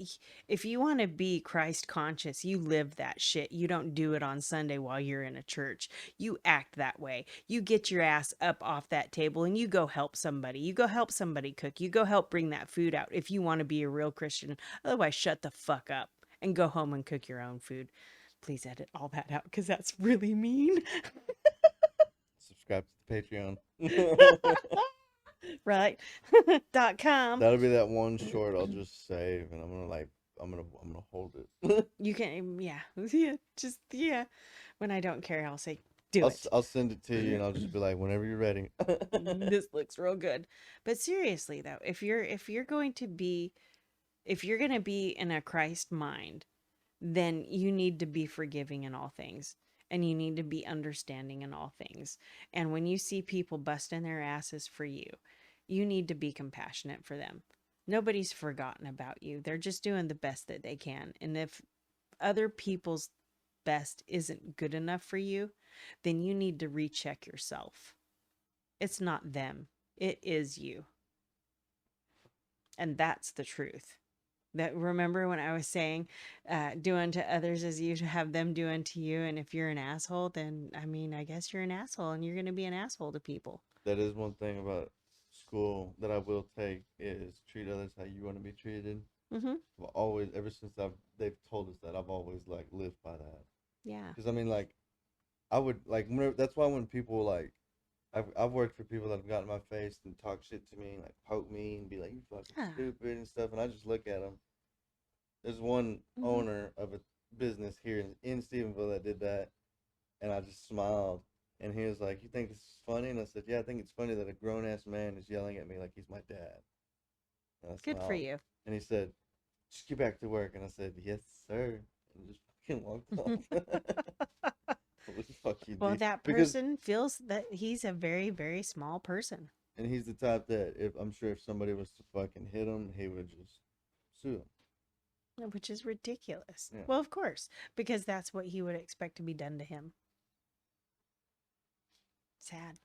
if you want to be Christ conscious, you live that shit. You don't do it on Sunday while you're in a church. You act that way. You get your ass up off that table and you go help somebody. You go help somebody cook. You go help bring that food out if you want to be a real Christian. Otherwise, shut the fuck up and go home and cook your own food. Please edit all that out because that's really mean. Subscribe to the Patreon. Right. .com. That'll be that one short I'll just save, and I'm gonna hold it. You can, yeah, just when I don't care, I'll say do it. I'll send it to you, and I'll just be like, whenever you're ready. This looks real good. But seriously though, if you're going to be in a Christ mind, then you need to be forgiving in all things. And you need to be understanding in all things. And when you see people busting their asses for you, you need to be compassionate for them. Nobody's forgotten about you. They're just doing the best that they can. And if other people's best isn't good enough for you, then you need to recheck yourself. It's not them. It is you. And that's the truth. That remember when I was saying, do unto others as you have them do unto you. And if you're an asshole, then I mean, I guess you're an asshole and you're going to be an asshole to people. That is one thing about school that I will take is treat others how you want to be treated. Mm-hmm. I've always, ever since they've told us that, I've always like lived by that. Yeah. Because I mean, like, I would like whenever, that's why when people like, I've worked for people that have gotten in my face and talk shit to me, like poke me and be like, you fucking stupid and stuff, and I just look at them. There's one owner of a business here in Stephenville that did that, and I just smiled, and he was like, you think this is funny? And I said, yeah, I think it's funny that a grown-ass man is yelling at me like he's my dad. And I Good for smiled. you. And he said, just get back to work. And I said, yes, sir. And just fucking walked off. What the fuck you Well, do? that person feels that he's a very, very small person. And he's the type that I'm sure if somebody was to fucking hit him, he would just sue him. Which is ridiculous. Yeah. Well, of course, because that's what he would expect to be done to him. Sad.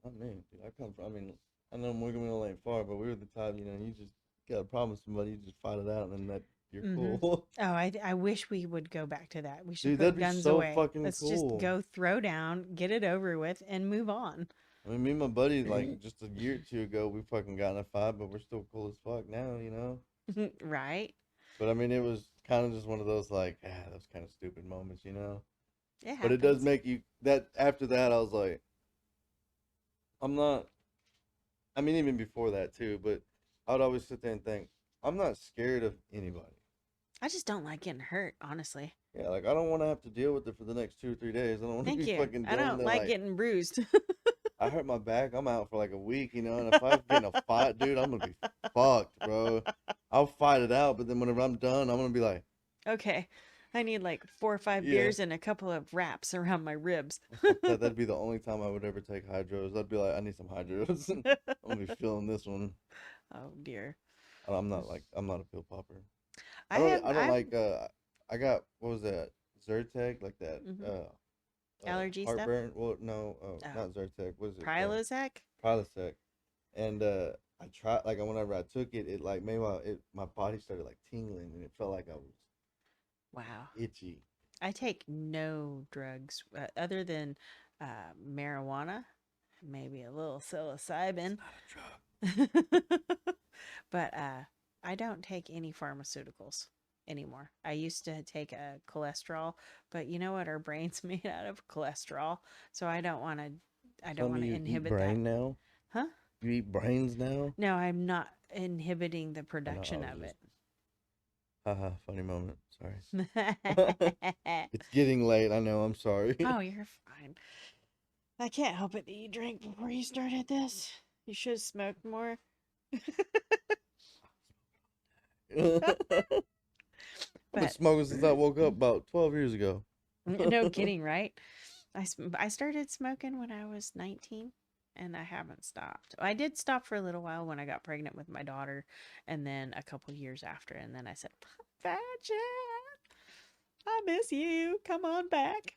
Not me, dude. I mean, I know Morganville ain't far, but we were the type, you know, you just got a problem with somebody, you just fight it out, and then that you're cool. Oh, I wish we would go back to that. We should Dude, put that'd be guns so away. fucking Let's cool. just go throw down, get it over with, and move on. I mean, me and my buddy, like, just a year or two ago, we fucking got in a fight, but we're still cool as fuck now, you know? Right? But, I mean, it was kind of just one of those, like, those kind of stupid moments, you know? It But it does happens. make you, after that, I was like, I'm not, I mean, even before that, too, but I would always sit there and think, I'm not scared of anybody. I just don't like getting hurt, honestly. Yeah, like, I don't want to have to deal with it for the next 2 or 3 days. I don't want to Thank be you. fucking I dealing don't with it, like getting bruised. I hurt my back. I'm out for like a week, you know. And if I get in a fight, dude, I'm gonna be fucked, bro. I'll fight it out, but then whenever I'm done, I'm gonna be like, Okay. I need like 4 or 5 Yeah. beers and a couple of wraps around my ribs. That'd be the only time I would ever take hydros. I'd be like, I need some hydros. I'm gonna be feeling this one. Oh dear. I'm not a pill popper. I have I don't I've like I got what was that? Zyrtec, like that Mhm. Allergy stuff? heartburn. Well, no, Oh. not Zyrtec. What is it? Prilosec? Prilosec. And I tried like whenever I took it, it like made my body started like tingling and it felt like I was Wow. itchy. I take no drugs other than marijuana, maybe a little psilocybin. Not a drug. But I don't take any pharmaceuticals anymore. I used to take a cholesterol, but you know what? Our brain's made out of cholesterol, so I don't want to. I don't Tell me want to you eat inhibit brain that. now? Huh? You eat brains now? No, I'm not inhibiting the I know, I production was of just it. haha, funny moment. Sorry. It's getting late. I know. I'm sorry. Oh, you're fine. I can't help it that you drank before you started this. You should have smoked more. I've been But smoking since I woke up about 12 years ago. no kidding, right? I started smoking when I was 19 and I haven't stopped. I did stop for a little while when I got pregnant with my daughter and then a couple years after and then I said, "Gotcha. I miss you. Come on back."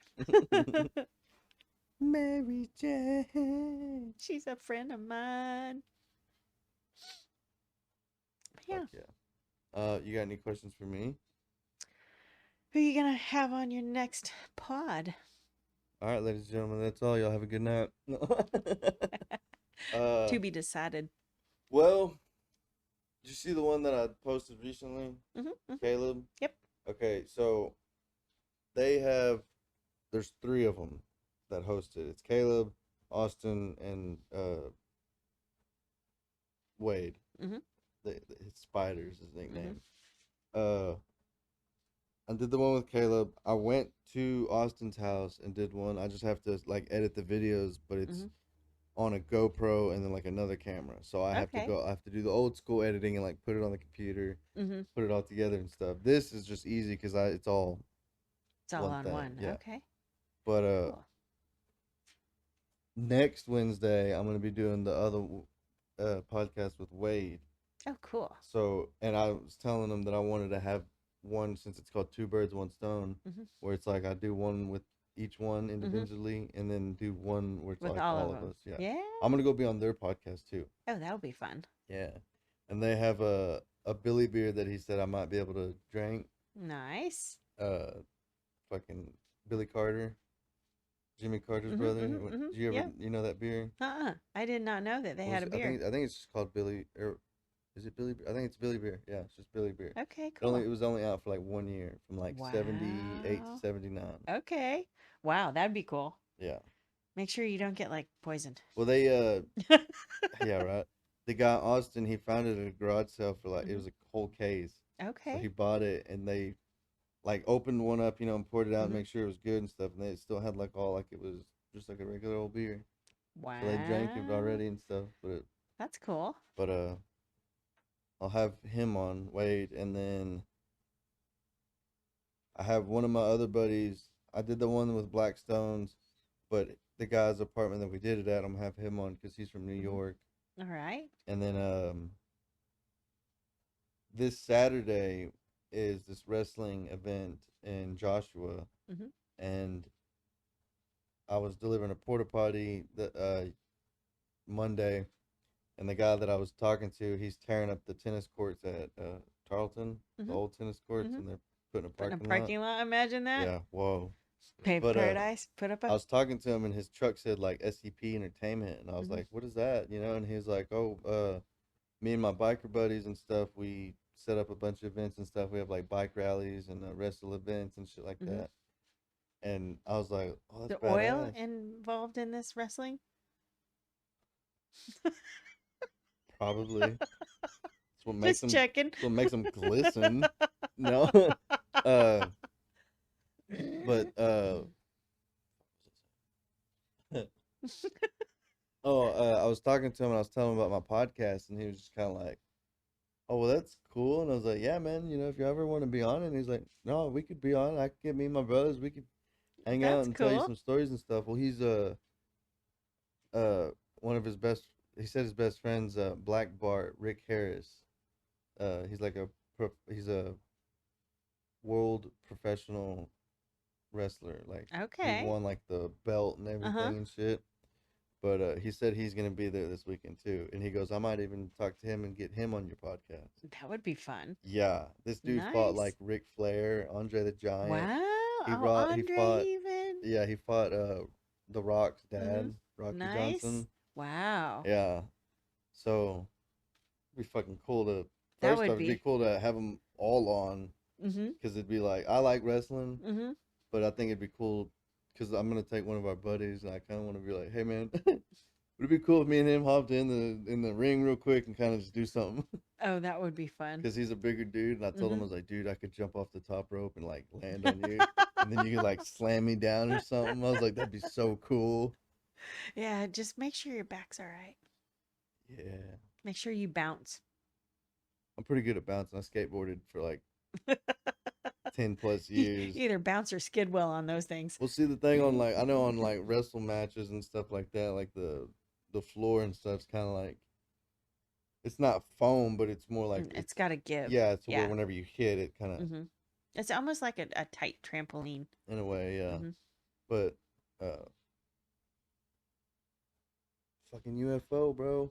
Mary Jane. She's a friend of mine. Yeah. Fuck yeah. You got any questions for me? Who are you going to have on your next pod? All right, ladies and gentlemen, that's all. Y'all have a good night. To be decided. Well, did you see the one that I posted recently? Mm-hmm. Caleb? Yep. Okay, so there's three of them that host it. It's Caleb, Austin, and Wade. Mhm. His Spider's his nickname. I did the one with Caleb. I went to Austin's house and did one. I just have to like edit the videos, but it's Mhm. on a GoPro and then like another camera. So I have to Okay. go. I have to do the old school editing and like put it on the computer, Mm-hmm. put it all together and stuff. This is just easy because it's all It's all one on thing. one. Yeah. Okay. But Cool. next Wednesday I'm gonna be doing the other podcast with Wade. Oh, cool. So and I was telling him that I wanted to have one since it's called Two Birds One Stone, Mhm. where it's like I do one with each one individually and then do one where it's With like all all of of them. us. Yeah. Yeah. I'm gonna go be on their podcast too. Oh, that'll be fun. Yeah. And they have a Billy beer that he said I might be able to drink. Nice. Fucking Billy Carter, Jimmy Carter's Mhm, brother. mhm, mhm. Do you ever Yep. you know that beer? I did not know that they What had a was it? beer. I think it's just called Billy or is it Billy? I think it's Billy beer. Yeah, it's just Billy beer. Okay, cool. It was only out for like 1 year, from like 78 Wow. to 79. Okay. Wow, that'd be cool. Yeah. Make sure you don't get like poisoned. Well, they yeah, right. The guy Austin, he found it at a garage sale for like it was a whole case. So Okay. he bought it and they like opened one up, and poured it out and Mhm. make sure it was good and stuff, and they still had like all like it was just like a regular old beer. Wow. So they drank it already and stuff, That's cool. but I'll have him on Wade, and then I have one of my other buddies. I did the one with Black Stones, but the guy's apartment that we did it at, I'm gonna have him on because he's from New York. All right. And then this Saturday is this wrestling event in Joshua, Mhm. and I was delivering a porta potty the Monday, and the guy that I was talking to, he's tearing up the tennis courts at Tarleton, Mhm. the old tennis courts, Mhm. and they're putting a Put in a parking parking lot. Imagine that. Yeah, whoa. Paved But paradise. Put up I a. was talking to him, and his truck said like SCP Entertainment, and I was Mhm. like, "What is that?" And he was like, "Oh, me and my biker buddies and stuff, we set up a bunch of events and stuff. We have like bike rallies and wrestle events and shit like Mhm. that." And I was like, "Oh, that's The oil badass." involved in this wrestling? Probably. That's what makes Just them. checking. That's what makes them glisten. No. uh, but I was talking to him and I was telling him about my podcast, and he was just kind of like, oh, well, that's cool. And I was like, yeah, man, if you ever want to be on it. And he's like, no, we could be on. I could get me and my brothers. We could hang out That's and tell you cool. some stories and stuff. Well, he's one of his best. He said his best friends, Black Bart, Rick Harris. He's like he's a world professional wrestler. Like he Okay. won like the belt and everything Uh-huh. and shit. But he said he's gonna be there this weekend too, and he goes, I might even talk to him and get him on your podcast. That would be fun. Yeah, this dude fought Nice. like Ric Flair, Andre the Giant. Wow. He Oh, brought he Andre fought even. yeah he fought the Rock's dad, Rocky Nice. Johnson. Wow. Yeah, so it'd be fucking cool to That first would off, it'd be be. cool to have them all on Mm-hmm. because it'd be like I like wrestling, Mm-hmm. but I think it'd be cool because I'm gonna take one of our buddies and I kind of want to be like, hey man, would it be cool if me and him hopped in the ring real quick and kind of just do something? Oh, that would be fun. Because he's a bigger dude, and I told him I Mhm. was like, dude, I could jump off the top rope and like land on you, and then you could like slam me down or something. I was like, that'd be so cool. Yeah, just make sure your back's all right. Yeah, Make sure you bounce. I'm pretty good at bouncing. I skateboarded for like 10+ years. Either bounce or skid well on those things. Well, see the thing on like I know on like wrestle matches and stuff like that, like the floor and stuff's kind of like it's not foam, but it's more like It's got to give. yeah, it's where Yeah. whenever you hit it, kind of Mm-hmm. It's almost like a tight trampoline. in a way, yeah. Mhm. But fucking UFO, bro.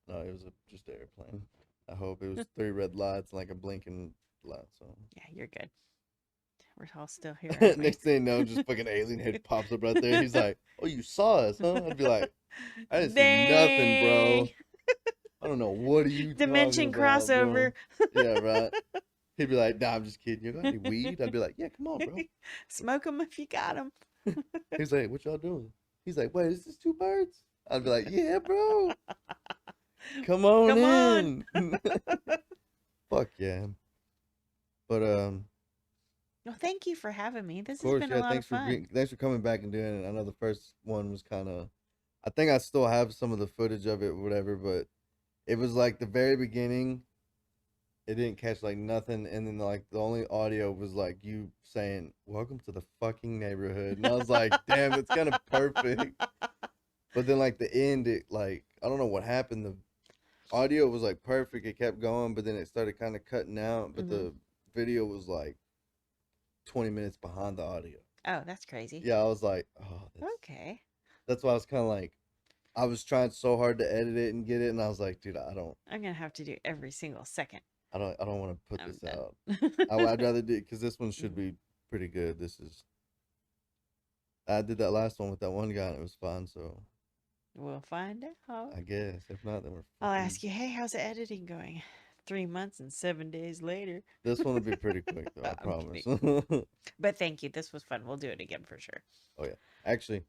No, it was just an airplane. I hope it was 3 red lights, like a blinking light. So Yeah, you're good. We're all still here. aren't we? next thing you know, just fucking alien head pops up right there. He's like, "Oh, you saw us, huh?" I'd be like, "I didn't see nothing, bro. Dang. I don't know what are you Dimension talking about, bro?" crossover. Yeah, right. He'd be like, "Nah, I'm just kidding. You got any weed?" I'd be like, "Yeah, come on, bro." Smoke them if you got them. He's like, "What y'all doing?" He's like, "Wait, is this 2 birds?" I'd be like, "Yeah, bro. Come on Come on. in." Fuck yeah. But Well, thank you for having me. This of course, has been a lot of fun. thanks for coming back and doing it. I know the first one was kind of I think I still have some of the footage of it or whatever, but it was like the very beginning. It didn't catch like nothing, and then like the only audio was like you saying "Welcome to the fucking neighborhood," and I was like, "Damn, it's kind of perfect." But then like the end, it like I don't know what happened. The audio was like perfect. It kept going, but then it started kind of cutting out. But the video was like 20 minutes behind the audio. Oh, that's crazy. Yeah, I was like, oh, Okay. that's why I was kind of like, I was trying so hard to edit it and get it, and I was like, dude, I'm gonna have to do every single second. I don't want to put I'm this done. out. I'd rather do because this one should be pretty good. I did that last one with that one guy, and it was fun. So We'll find out. I guess if not, then we're. I'll fucking- ask you, hey, how's the editing going? 3 months and 7 days later. This one will be pretty quick, though. I I'm promise. But thank you. This was fun. We'll do it again for sure. Oh yeah. Actually,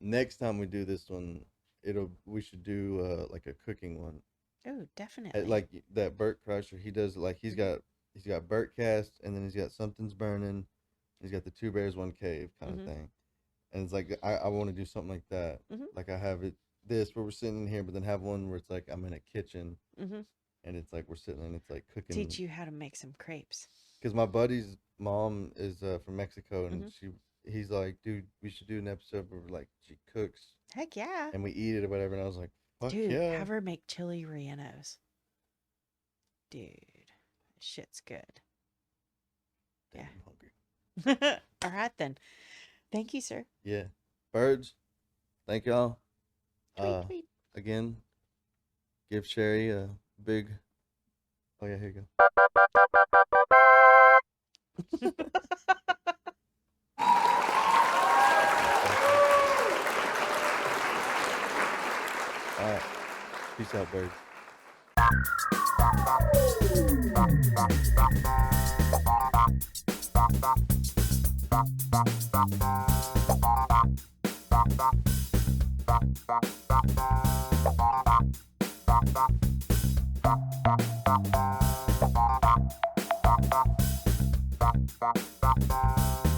next time we do this one, we should do like a cooking one. Oh, definitely. Like that Burt Crusher, he does like he's got Burt Cast, and then he's got Something's Burning. He's got the 2 Bears 1 Cave kind of thing, and it's like I want to do something like that. Like I have this where we're sitting in here, but then have one where it's like I'm in a kitchen, and it's like we're sitting and it's like cooking. Teach you how to make some crepes. Because my buddy's mom is from Mexico, and he's like, dude, we should do an episode where like she cooks Heck yeah. and we eat it or whatever. And I was like, fuck Dude, yeah. have her make chili rellenos. Dude, shit's good. Damn, yeah. I'm hungry. All right, then. Thank you, sir. Yeah. Birds, thank y'all. Tweet, tweet. Again, give Sherry a big. Oh yeah, here you go. All right. Peace out, birds. Bye.